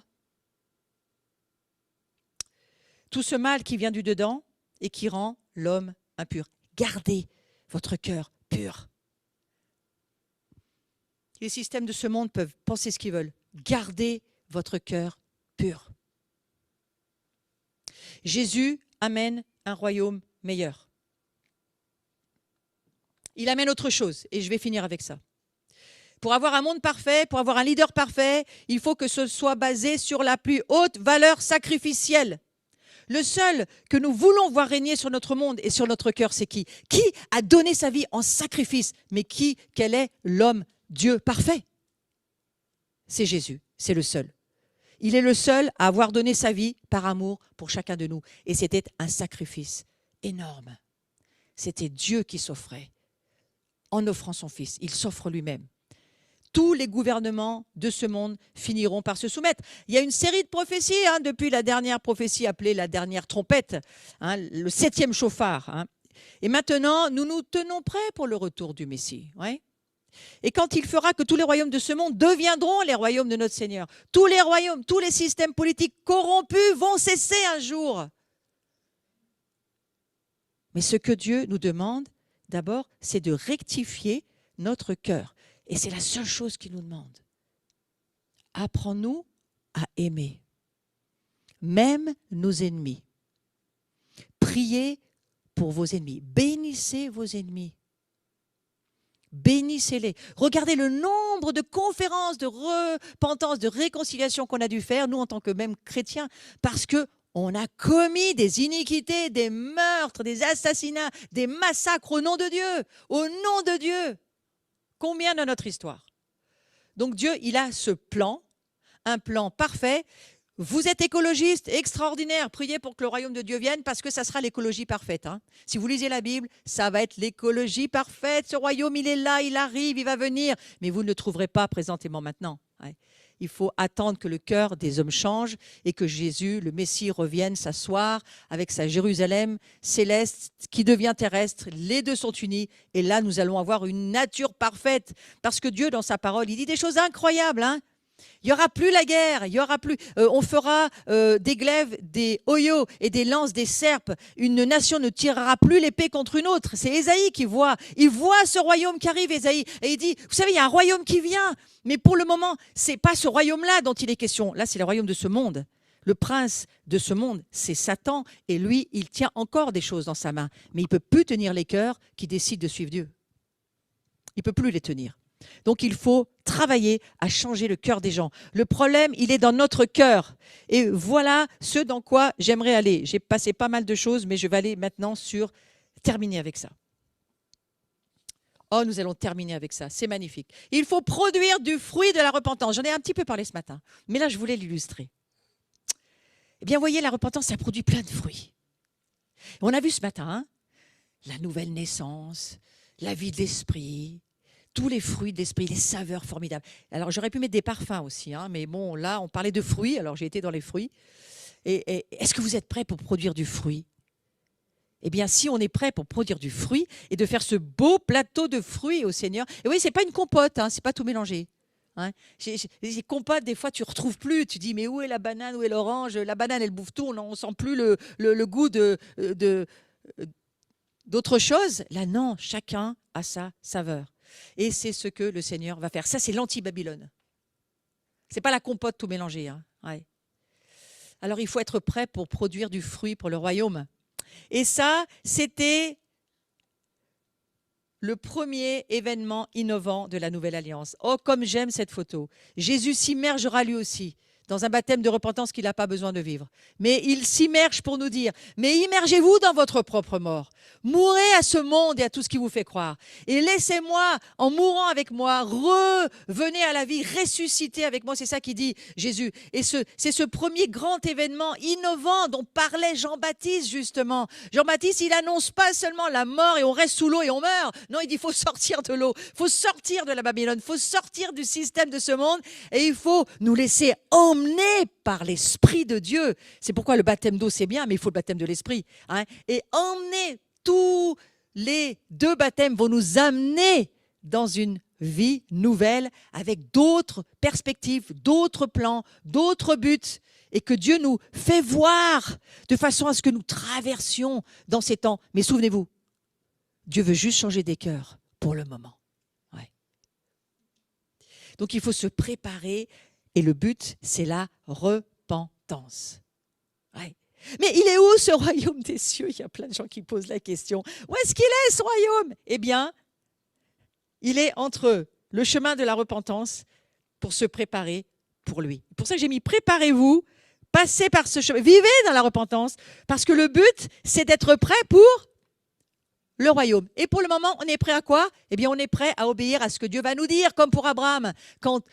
Tout ce mal qui vient du dedans et qui rend l'homme impur. Gardez votre cœur pur. Les systèmes de ce monde peuvent penser ce qu'ils veulent. Gardez votre cœur pur. Jésus amène un royaume meilleur. Il amène autre chose, et je vais finir avec ça. Pour avoir un monde parfait, pour avoir un leader parfait, il faut que ce soit basé sur la plus haute valeur sacrificielle. Le seul que nous voulons voir régner sur notre monde et sur notre cœur, c'est qui? Qui a donné sa vie en sacrifice? Mais quel est l'homme, Dieu parfait? C'est Jésus, c'est le seul. Il est le seul à avoir donné sa vie par amour pour chacun de nous. Et c'était un sacrifice énorme. C'était Dieu qui s'offrait. En offrant son Fils, il s'offre lui-même. Tous les gouvernements de ce monde finiront par se soumettre. Il y a une série de prophéties, depuis la dernière prophétie appelée la dernière trompette, le 7e chauffard. Et maintenant, nous nous tenons prêts pour le retour du Messie. Ouais. Et quand il fera que tous les royaumes de ce monde deviendront les royaumes de notre Seigneur, tous les royaumes, tous les systèmes politiques corrompus vont cesser un jour. Mais ce que Dieu nous demande, d'abord, c'est de rectifier notre cœur. Et c'est la seule chose qu'il nous demande. Apprends-nous à aimer, même nos ennemis. Priez pour vos ennemis. Bénissez vos ennemis. Bénissez-les. Regardez le nombre de conférences de repentance, de réconciliation qu'on a dû faire, nous en tant que même chrétiens, parce qu'on a commis des iniquités, des meurtres, des assassinats, des massacres au nom de Dieu. Au nom de Dieu. Combien dans notre histoire? Donc Dieu, il a ce plan, un plan parfait. Vous êtes écologiste, extraordinaire. Priez pour que le royaume de Dieu vienne parce que ça sera l'écologie parfaite. Hein. Si vous lisez la Bible, ça va être l'écologie parfaite. Ce royaume, il est là, il arrive, il va venir. Mais vous ne le trouverez pas présentément maintenant. Ouais. Il faut attendre que le cœur des hommes change et que Jésus, le Messie, revienne s'asseoir avec sa Jérusalem céleste qui devient terrestre. Les deux sont unis et là, nous allons avoir une nature parfaite. Parce que Dieu, dans sa parole, il dit des choses incroyables. Hein. Il n'y aura plus la guerre, il y aura plus, on fera des glaives, des oyaux et des lances, des serpes. Une nation ne tirera plus l'épée contre une autre. C'est Ésaïe qui voit. Il voit ce royaume qui arrive, Ésaïe. Et il dit, vous savez, il y a un royaume qui vient. Mais pour le moment, ce n'est pas ce royaume-là dont il est question. Là, c'est le royaume de ce monde. Le prince de ce monde, c'est Satan. Et lui, il tient encore des choses dans sa main. Mais il ne peut plus tenir les cœurs qui décident de suivre Dieu. Il ne peut plus les tenir. Donc, il faut travailler à changer le cœur des gens. Le problème, il est dans notre cœur. Et voilà ce dans quoi j'aimerais aller. J'ai passé pas mal de choses, mais je vais aller maintenant sur terminer avec ça. Oh, nous allons terminer avec ça. C'est magnifique. Il faut produire du fruit de la repentance. J'en ai un petit peu parlé ce matin, mais là, je voulais l'illustrer. Eh bien, vous voyez, la repentance, ça produit plein de fruits. On a vu ce matin hein, la nouvelle naissance, la vie de l'esprit, tous les fruits de l'esprit, les saveurs formidables. Alors, j'aurais pu mettre des parfums aussi, hein, mais bon, là, on parlait de fruits, alors j'ai été dans les fruits. Et est-ce que vous êtes prêts pour produire du fruit? Eh bien, si on est prêt pour produire du fruit et de faire ce beau plateau de fruits au Seigneur, et oui, ce n'est pas une compote, hein, ce n'est pas tout mélangé. Hein. Les compotes, des fois, tu ne retrouves plus. Tu dis, mais où est la banane, où est l'orange? La banane, elle bouffe tout, on ne sent plus le goût d'autre chose. Là, non, chacun a sa saveur. Et c'est ce que le Seigneur va faire. Ça, c'est l'anti-Babylone. Ce n'est pas la compote tout mélangée. Hein. Ouais. Alors, il faut être prêt pour produire du fruit pour le royaume. Et ça, c'était le premier événement innovant de la Nouvelle Alliance. Oh, comme j'aime cette photo. Jésus s'immergera lui aussi dans un baptême de repentance qu'il n'a pas besoin de vivre. Mais il s'immerge pour nous dire, mais immergez-vous dans votre propre mort. Mourrez à ce monde et à tout ce qui vous fait croire. Et laissez-moi, en mourant avec moi, revenez à la vie, ressusciter avec moi. C'est ça qu'il dit Jésus. Et c'est ce premier grand événement innovant dont parlait Jean-Baptiste, justement. Jean-Baptiste, il annonce pas seulement la mort et on reste sous l'eau et on meurt. Non, il dit, il faut sortir de l'eau. Il faut sortir de la Babylone. Il faut sortir du système de ce monde. Et il faut nous laisser emmener par l'Esprit de Dieu. C'est pourquoi le baptême d'eau, c'est bien, mais il faut le baptême de l'Esprit. Hein. Et emmener tous les deux baptêmes vont nous amener dans une vie nouvelle avec d'autres perspectives, d'autres plans, d'autres buts et que Dieu nous fait voir de façon à ce que nous traversions dans ces temps. Mais souvenez-vous, Dieu veut juste changer des cœurs pour le moment. Ouais. Donc il faut se préparer et le but, c'est la repentance. Ouais. Mais il est où ce royaume des cieux? Il y a plein de gens qui posent la question. Où est-ce qu'il est ce royaume? Eh bien, il est entre le chemin de la repentance pour se préparer pour lui. C'est pour ça que j'ai mis préparez-vous, passez par ce chemin, vivez dans la repentance, parce que le but, c'est d'être prêt pour le royaume. Et pour le moment, on est prêt à quoi? Eh bien, on est prêt à obéir à ce que Dieu va nous dire, comme pour Abraham. Quand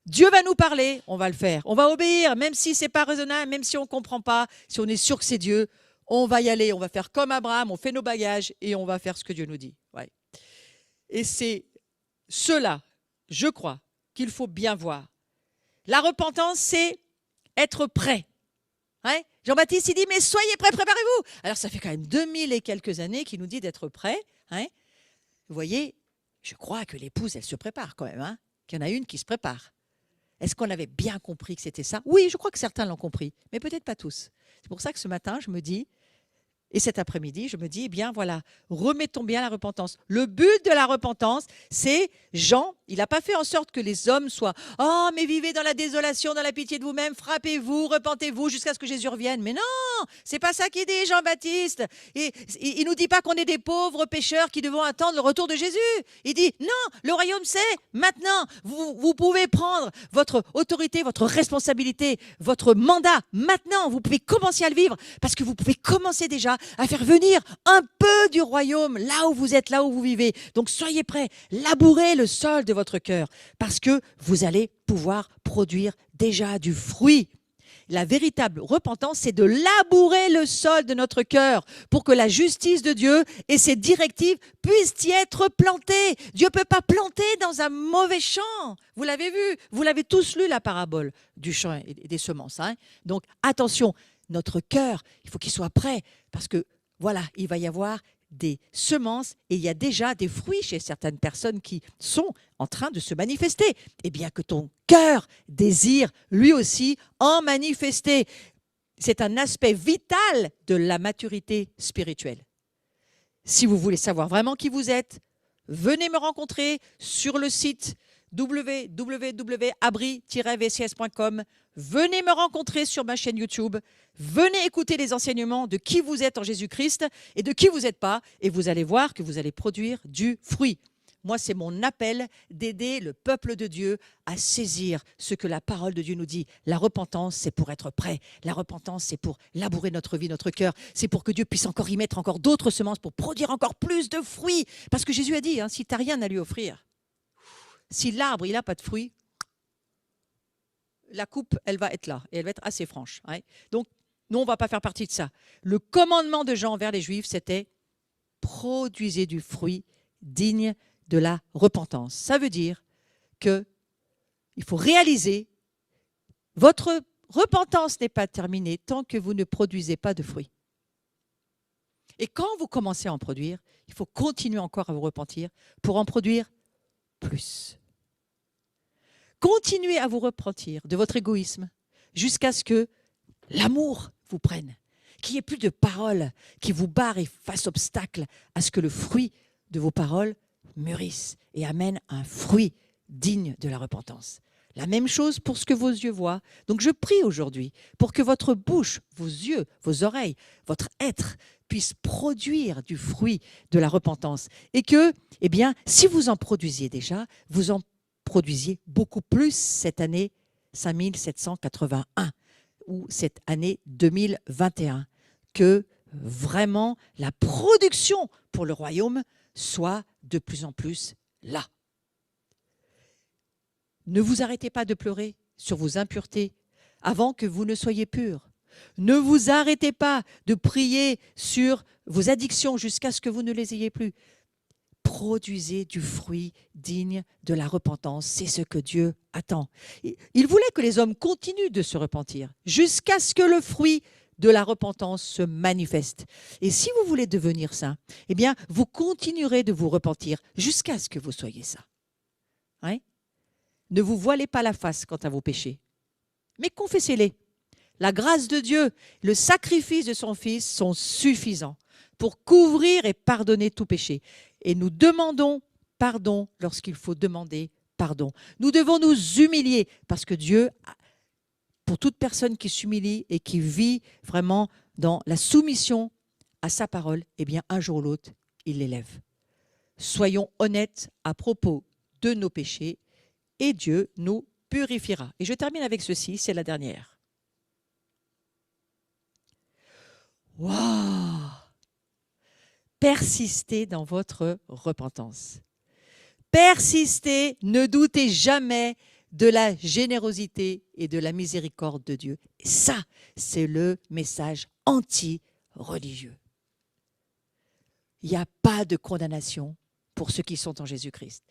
Dieu va nous parler, on va le faire. On va obéir, même si ce n'est pas raisonnable, même si on ne comprend pas, si on est sûr que c'est Dieu, on va y aller, on va faire comme Abraham, on fait nos bagages et on va faire ce que Dieu nous dit. Ouais. Et c'est cela, je crois, qu'il faut bien voir. La repentance, c'est être prêt. Ouais. Jean-Baptiste, il dit, mais soyez prêts, préparez-vous. Alors, ça fait quand même 2000 et quelques années qu'il nous dit d'être prêt. Hein. Vous voyez, je crois que l'épouse, elle se prépare quand même. Hein. Qu'il y en a une qui se prépare. Est-ce qu'on avait bien compris que c'était ça? Oui, je crois que certains l'ont compris, mais peut-être pas tous. C'est pour ça que ce matin, je me dis, Et cet après-midi, je me dis, eh bien voilà, remettons bien la repentance. Le but de la repentance, c'est Jean, il n'a pas fait en sorte que les hommes soient « Oh, mais vivez dans la désolation, dans la pitié de vous-même, frappez-vous, repentez-vous jusqu'à ce que Jésus revienne. » Mais non, c'est pas ça qu'il dit Jean-Baptiste. Et il nous dit pas qu'on est des pauvres pécheurs qui devons attendre le retour de Jésus. Il dit « Non, le royaume c'est maintenant. Vous pouvez prendre votre autorité, votre responsabilité, votre mandat maintenant. Vous pouvez commencer à le vivre parce que vous pouvez commencer déjà à faire venir un peu du royaume là où vous êtes, là où vous vivez. Donc soyez prêts, labourez le sol de votre cœur parce que vous allez pouvoir produire déjà du fruit. La véritable repentance, c'est de labourer le sol de notre cœur pour que la justice de Dieu et ses directives puissent y être plantées. Dieu ne peut pas planter dans un mauvais champ. Vous l'avez vu, vous l'avez tous lu, la parabole du champ et des semences. Donc attention, notre cœur, il faut qu'il soit prêt parce que voilà, il va y avoir des semences et il y a déjà des fruits chez certaines personnes qui sont en train de se manifester. Eh bien que ton cœur désire lui aussi en manifester. C'est un aspect vital de la maturité spirituelle. Si vous voulez savoir vraiment qui vous êtes, venez me rencontrer sur le site www.abri-vcs.com. Venez me rencontrer sur ma chaîne YouTube. Venez écouter les enseignements de qui vous êtes en Jésus-Christ et de qui vous n'êtes pas. Et vous allez voir que vous allez produire du fruit. Moi, c'est mon appel d'aider le peuple de Dieu à saisir ce que la parole de Dieu nous dit. La repentance, c'est pour être prêt. La repentance, c'est pour labourer notre vie, notre cœur. C'est pour que Dieu puisse encore y mettre encore d'autres semences pour produire encore plus de fruits. Parce que Jésus a dit, si tu n'as rien à lui offrir, si l'arbre, il n'a pas de fruits, la coupe, elle va être là et elle va être assez franche. Donc, nous, on ne va pas faire partie de ça. Le commandement de Jean envers les Juifs, c'était produisez du fruit digne de la repentance. Ça veut dire qu'il faut réaliser votre repentance n'est pas terminée tant que vous ne produisez pas de fruits. Et quand vous commencez à en produire, il faut continuer encore à vous repentir pour en produire plus. Continuez à vous repentir de votre égoïsme jusqu'à ce que l'amour vous prenne, qu'il n'y ait plus de paroles qui vous barrent et fassent obstacle à ce que le fruit de vos paroles mûrisse et amène un fruit digne de la repentance. La même chose pour ce que vos yeux voient. Donc je prie aujourd'hui pour que votre bouche, vos yeux, vos oreilles, votre être puisse produire du fruit de la repentance et que, si vous en produisiez déjà, vous en produisiez beaucoup plus cette année 5781 ou cette année 2021, que vraiment la production pour le royaume soit de plus en plus là. Ne vous arrêtez pas de pleurer sur vos impuretés avant que vous ne soyez purs. Ne vous arrêtez pas de prier sur vos addictions jusqu'à ce que vous ne les ayez plus. Produisez du fruit digne de la repentance. C'est ce que Dieu attend. Il voulait que les hommes continuent de se repentir jusqu'à ce que le fruit de la repentance se manifeste. Et si vous voulez devenir saint, vous continuerez de vous repentir jusqu'à ce que vous soyez saint. Ne vous voilez pas la face quant à vos péchés, mais confessez-les. La grâce de Dieu, le sacrifice de son Fils sont suffisants pour couvrir et pardonner tout péché. Et nous demandons pardon lorsqu'il faut demander pardon. Nous devons nous humilier parce que Dieu, pour toute personne qui s'humilie et qui vit vraiment dans la soumission à sa parole, un jour ou l'autre, il l'élève. Soyons honnêtes à propos de nos péchés et Dieu nous purifiera. Et je termine avec ceci, c'est la dernière. Waouh! Persistez dans votre repentance. Persistez, ne doutez jamais de la générosité et de la miséricorde de Dieu. Et ça, c'est le message anti-religieux. Il n'y a pas de condamnation pour ceux qui sont en Jésus-Christ.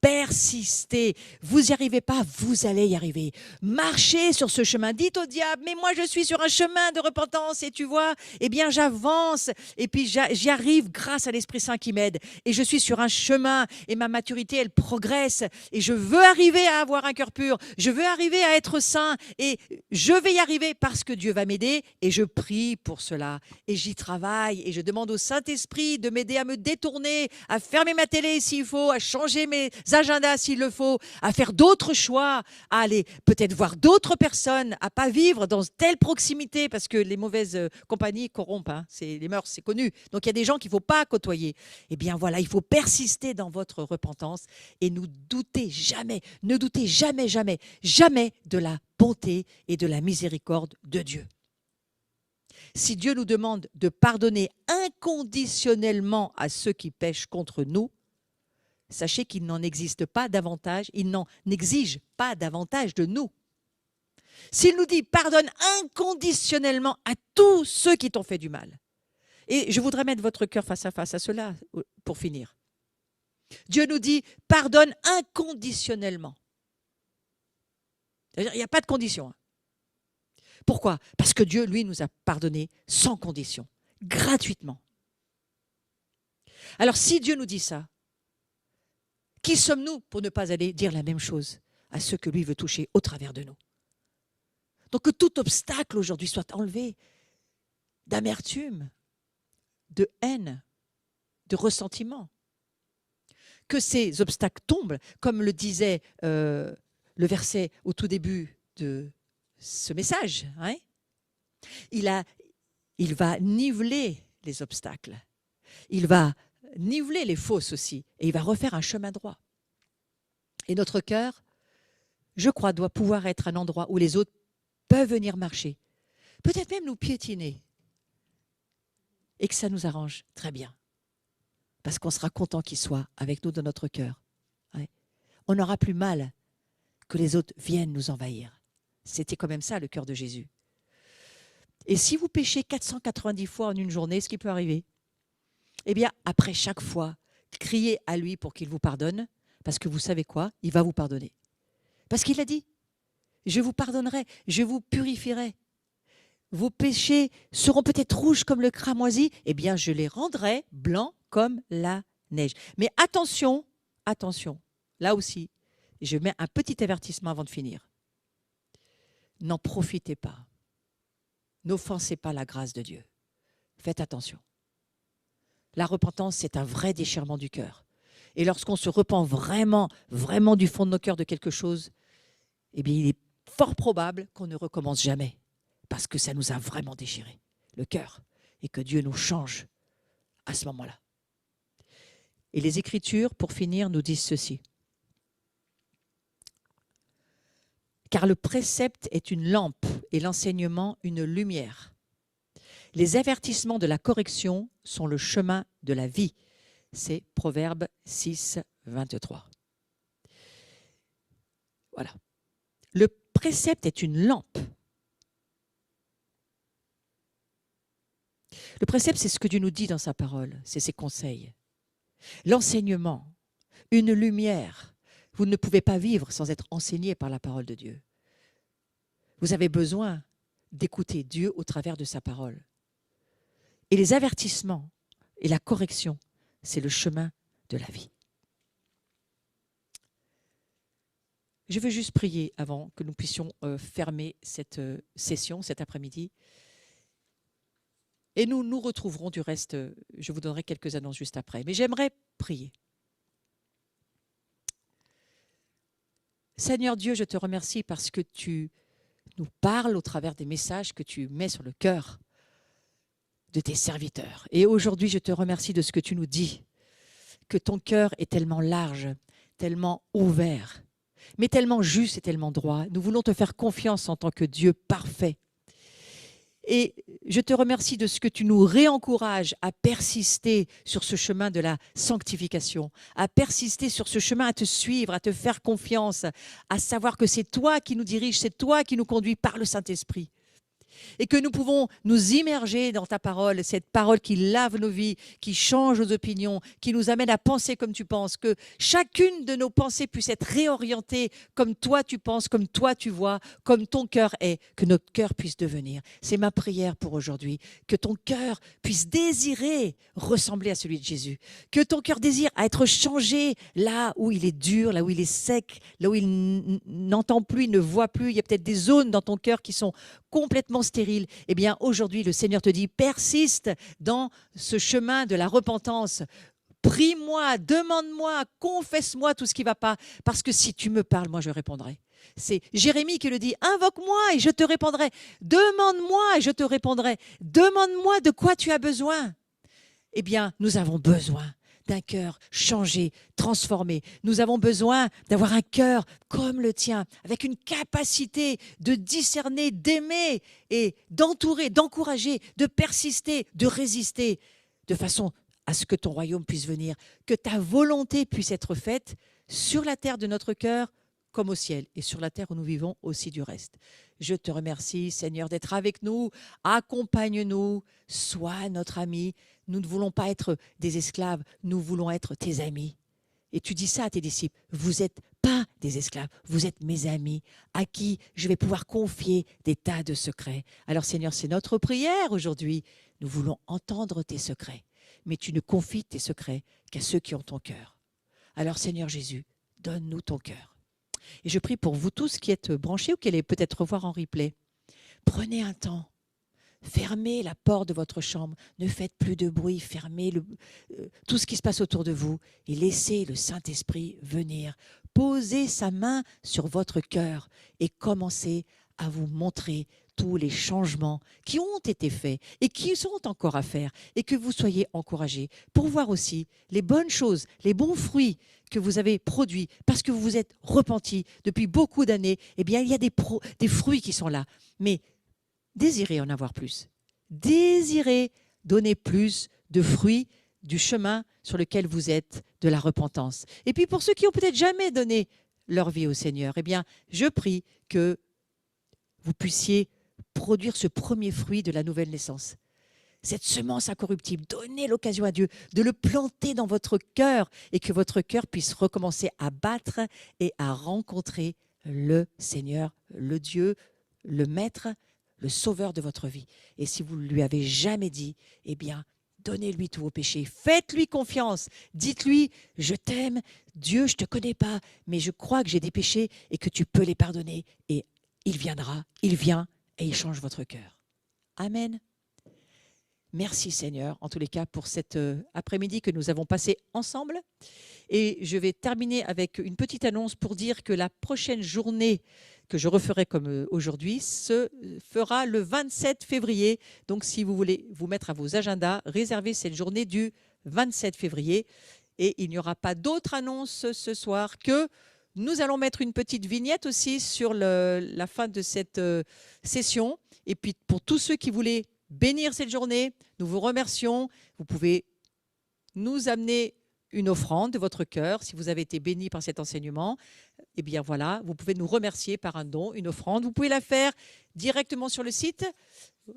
persistez. Vous n'y arrivez pas, vous allez y arriver. Marchez sur ce chemin. Dites au diable, mais moi je suis sur un chemin de repentance et tu vois, eh bien j'avance et puis j'y arrive grâce à l'Esprit Saint qui m'aide. Et je suis sur un chemin et ma maturité, elle progresse. Et je veux arriver à avoir un cœur pur. Je veux arriver à être saint et je vais y arriver parce que Dieu va m'aider et je prie pour cela. Et j'y travaille et je demande au Saint-Esprit de m'aider à me détourner, à fermer ma télé s'il faut, à changer mes agendas s'il le faut, à faire d'autres choix, à aller peut-être voir d'autres personnes, à pas vivre dans telle proximité parce que les mauvaises compagnies corrompent, hein. Les mœurs, c'est connu. Donc il y a des gens qu'il ne faut pas côtoyer. Eh bien voilà, il faut persister dans votre repentance et ne doutez jamais de la bonté et de la miséricorde de Dieu. Si Dieu nous demande de pardonner inconditionnellement à ceux qui pêchent contre nous, sachez qu'il n'en existe pas davantage, il n'en exige pas davantage de nous. S'il nous dit pardonne inconditionnellement à tous ceux qui t'ont fait du mal, et je voudrais mettre votre cœur face à cela pour finir. Dieu nous dit pardonne inconditionnellement. C'est-à-dire, il n'y a pas de condition. Pourquoi ? Parce que Dieu, lui, nous a pardonné sans condition, gratuitement. Alors, si Dieu nous dit ça, qui sommes-nous pour ne pas aller dire la même chose à ceux que lui veut toucher au travers de nous ? Donc, que tout obstacle aujourd'hui soit enlevé d'amertume, de haine, de ressentiment. Que ces obstacles tombent, comme le disait le verset au tout début de ce message. Hein ? Il va niveler les obstacles. Il va niveler les fosses aussi. Et il va refaire un chemin droit. Et notre cœur, je crois, doit pouvoir être un endroit où les autres peuvent venir marcher. Peut-être même nous piétiner. Et que ça nous arrange très bien. Parce qu'on sera content qu'il soit avec nous dans notre cœur. Ouais. On n'aura plus mal que les autres viennent nous envahir. C'était quand même ça le cœur de Jésus. Et si vous péchez 490 fois en une journée, ce qui peut arriver, eh bien, après chaque fois, criez à lui pour qu'il vous pardonne, parce que vous savez quoi ? Il va vous pardonner. Parce qu'il a dit, je vous pardonnerai, je vous purifierai. Vos péchés seront peut-être rouges comme le cramoisi, eh bien, je les rendrai blancs comme la neige. Mais attention, là aussi, je mets un petit avertissement avant de finir. N'en profitez pas. N'offensez pas la grâce de Dieu. Faites attention. La repentance, c'est un vrai déchirement du cœur. Et lorsqu'on se repent vraiment, vraiment du fond de nos cœurs de quelque chose, eh bien, il est fort probable qu'on ne recommence jamais. Parce que ça nous a vraiment déchiré le cœur. Et que Dieu nous change à ce moment-là. Et les Écritures, pour finir, nous disent ceci. Car le précepte est une lampe et l'enseignement une lumière. Les avertissements de la correction sont le chemin de la vie. C'est Proverbe 6, 23. Voilà. Le précepte est une lampe. Le précepte, c'est ce que Dieu nous dit dans sa parole, c'est ses conseils. L'enseignement, une lumière. Vous ne pouvez pas vivre sans être enseigné par la parole de Dieu. Vous avez besoin d'écouter Dieu au travers de sa parole. Et les avertissements et la correction, c'est le chemin de la vie. Je veux juste prier avant que nous puissions fermer cette session cet après-midi. Et nous nous retrouverons du reste, je vous donnerai quelques annonces juste après. Mais j'aimerais prier. Seigneur Dieu, je te remercie parce que tu nous parles au travers des messages que tu mets sur le cœur de tes serviteurs. Et aujourd'hui, je te remercie de ce que tu nous dis, que ton cœur est tellement large, tellement ouvert, mais tellement juste et tellement droit. Nous voulons te faire confiance en tant que Dieu parfait. Et je te remercie de ce que tu nous réencourages à persister sur ce chemin de la sanctification, à persister sur ce chemin, à te suivre, à te faire confiance, à savoir que c'est toi qui nous dirige, c'est toi qui nous conduis par le Saint-Esprit. et que nous pouvons nous immerger dans ta parole, cette parole qui lave nos vies, qui change nos opinions, qui nous amène à penser comme tu penses, que chacune de nos pensées puisse être réorientée comme toi tu penses, comme toi tu vois, comme ton cœur est, que notre cœur puisse devenir. C'est ma prière pour aujourd'hui, que ton cœur puisse désirer ressembler à celui de Jésus, que ton cœur désire à être changé là où il est dur, là où il est sec, là où il n'entend plus, il ne voit plus, il y a peut-être des zones dans ton cœur qui sont complètement stériles. Eh bien, aujourd'hui, le Seigneur te dit, persiste dans ce chemin de la repentance. Prie-moi, demande-moi, confesse-moi tout ce qui ne va pas, parce que si tu me parles, moi je répondrai. C'est Jérémie qui le dit, invoque-moi et je te répondrai. Demande-moi et je te répondrai. Demande-moi de quoi tu as besoin. Eh bien, nous avons besoin d'un cœur changé, transformé. Nous avons besoin d'avoir un cœur comme le tien, avec une capacité de discerner, d'aimer et d'entourer, d'encourager, de persister, de résister, de façon à ce que ton royaume puisse venir, que ta volonté puisse être faite sur la terre de notre cœur comme au ciel, et sur la terre où nous vivons aussi du reste. Je te remercie, Seigneur, d'être avec nous. Accompagne-nous, sois notre ami. Nous ne voulons pas être des esclaves, nous voulons être tes amis. Et tu dis ça à tes disciples, vous n'êtes pas des esclaves, vous êtes mes amis, à qui je vais pouvoir confier des tas de secrets. Alors Seigneur, c'est notre prière aujourd'hui. Nous voulons entendre tes secrets, mais tu ne confies tes secrets qu'à ceux qui ont ton cœur. Alors Seigneur Jésus, donne-nous ton cœur. Et je prie pour vous tous qui êtes branchés ou qui allez peut-être voir en replay. Prenez un temps. Fermez la porte de votre chambre. Ne faites plus de bruit. Fermez tout ce qui se passe autour de vous et laissez le Saint-Esprit venir. Posez sa main sur votre cœur et commencez à vous montrer tous les changements qui ont été faits et qui sont encore à faire, et que vous soyez encouragés pour voir aussi les bonnes choses, les bons fruits que vous avez produits parce que vous vous êtes repentis depuis beaucoup d'années. Eh bien, il y a des fruits qui sont là. Mais désirez en avoir plus. Désirez donner plus de fruits du chemin sur lequel vous êtes, de la repentance. Et puis pour ceux qui ont peut-être jamais donné leur vie au Seigneur, eh bien, je prie que vous puissiez produire ce premier fruit de la nouvelle naissance. Cette semence incorruptible, donnez l'occasion à Dieu de le planter dans votre cœur et que votre cœur puisse recommencer à battre et à rencontrer le Seigneur, le Dieu, le Maître, le Sauveur de votre vie. Et si vous ne lui avez jamais dit, eh bien, donnez-lui tous vos péchés. Faites-lui confiance. Dites-lui, je t'aime, Dieu, je ne te connais pas, mais je crois que j'ai des péchés et que tu peux les pardonner. Et il viendra, il vient et il change votre cœur. Amen. Merci Seigneur, en tous les cas, pour cet après-midi que nous avons passé ensemble. Et je vais terminer avec une petite annonce pour dire que la prochaine journée que je referai comme aujourd'hui se fera le 27 février. Donc si vous voulez vous mettre à vos agendas, réservez cette journée du 27 février. Et il n'y aura pas d'autre annonce ce soir que nous allons mettre une petite vignette aussi sur la fin de cette session. Et puis pour tous ceux qui voulaient bénir cette journée, nous vous remercions. Vous pouvez nous amener une offrande de votre cœur. Si vous avez été béni par cet enseignement, eh bien voilà, vous pouvez nous remercier par un don, une offrande. Vous pouvez la faire directement sur le site.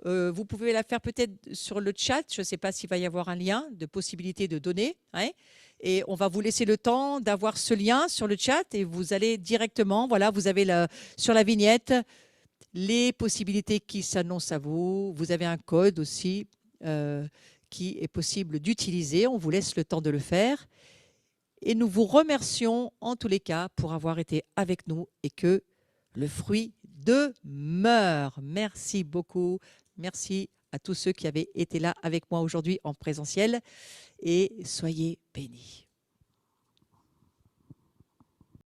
Vous pouvez la faire peut-être sur le chat. Je ne sais pas s'il va y avoir un lien de possibilité de donner. Hein, et on va vous laisser le temps d'avoir ce lien sur le chat et vous allez directement, voilà, vous avez sur la vignette les possibilités qui s'annoncent à vous. Vous avez un code aussi qui est possible d'utiliser. On vous laisse le temps de le faire. Et nous vous remercions en tous les cas pour avoir été avec nous et que le fruit demeure. Merci beaucoup. Merci à tous ceux qui avaient été là avec moi aujourd'hui en présentiel et soyez bénis.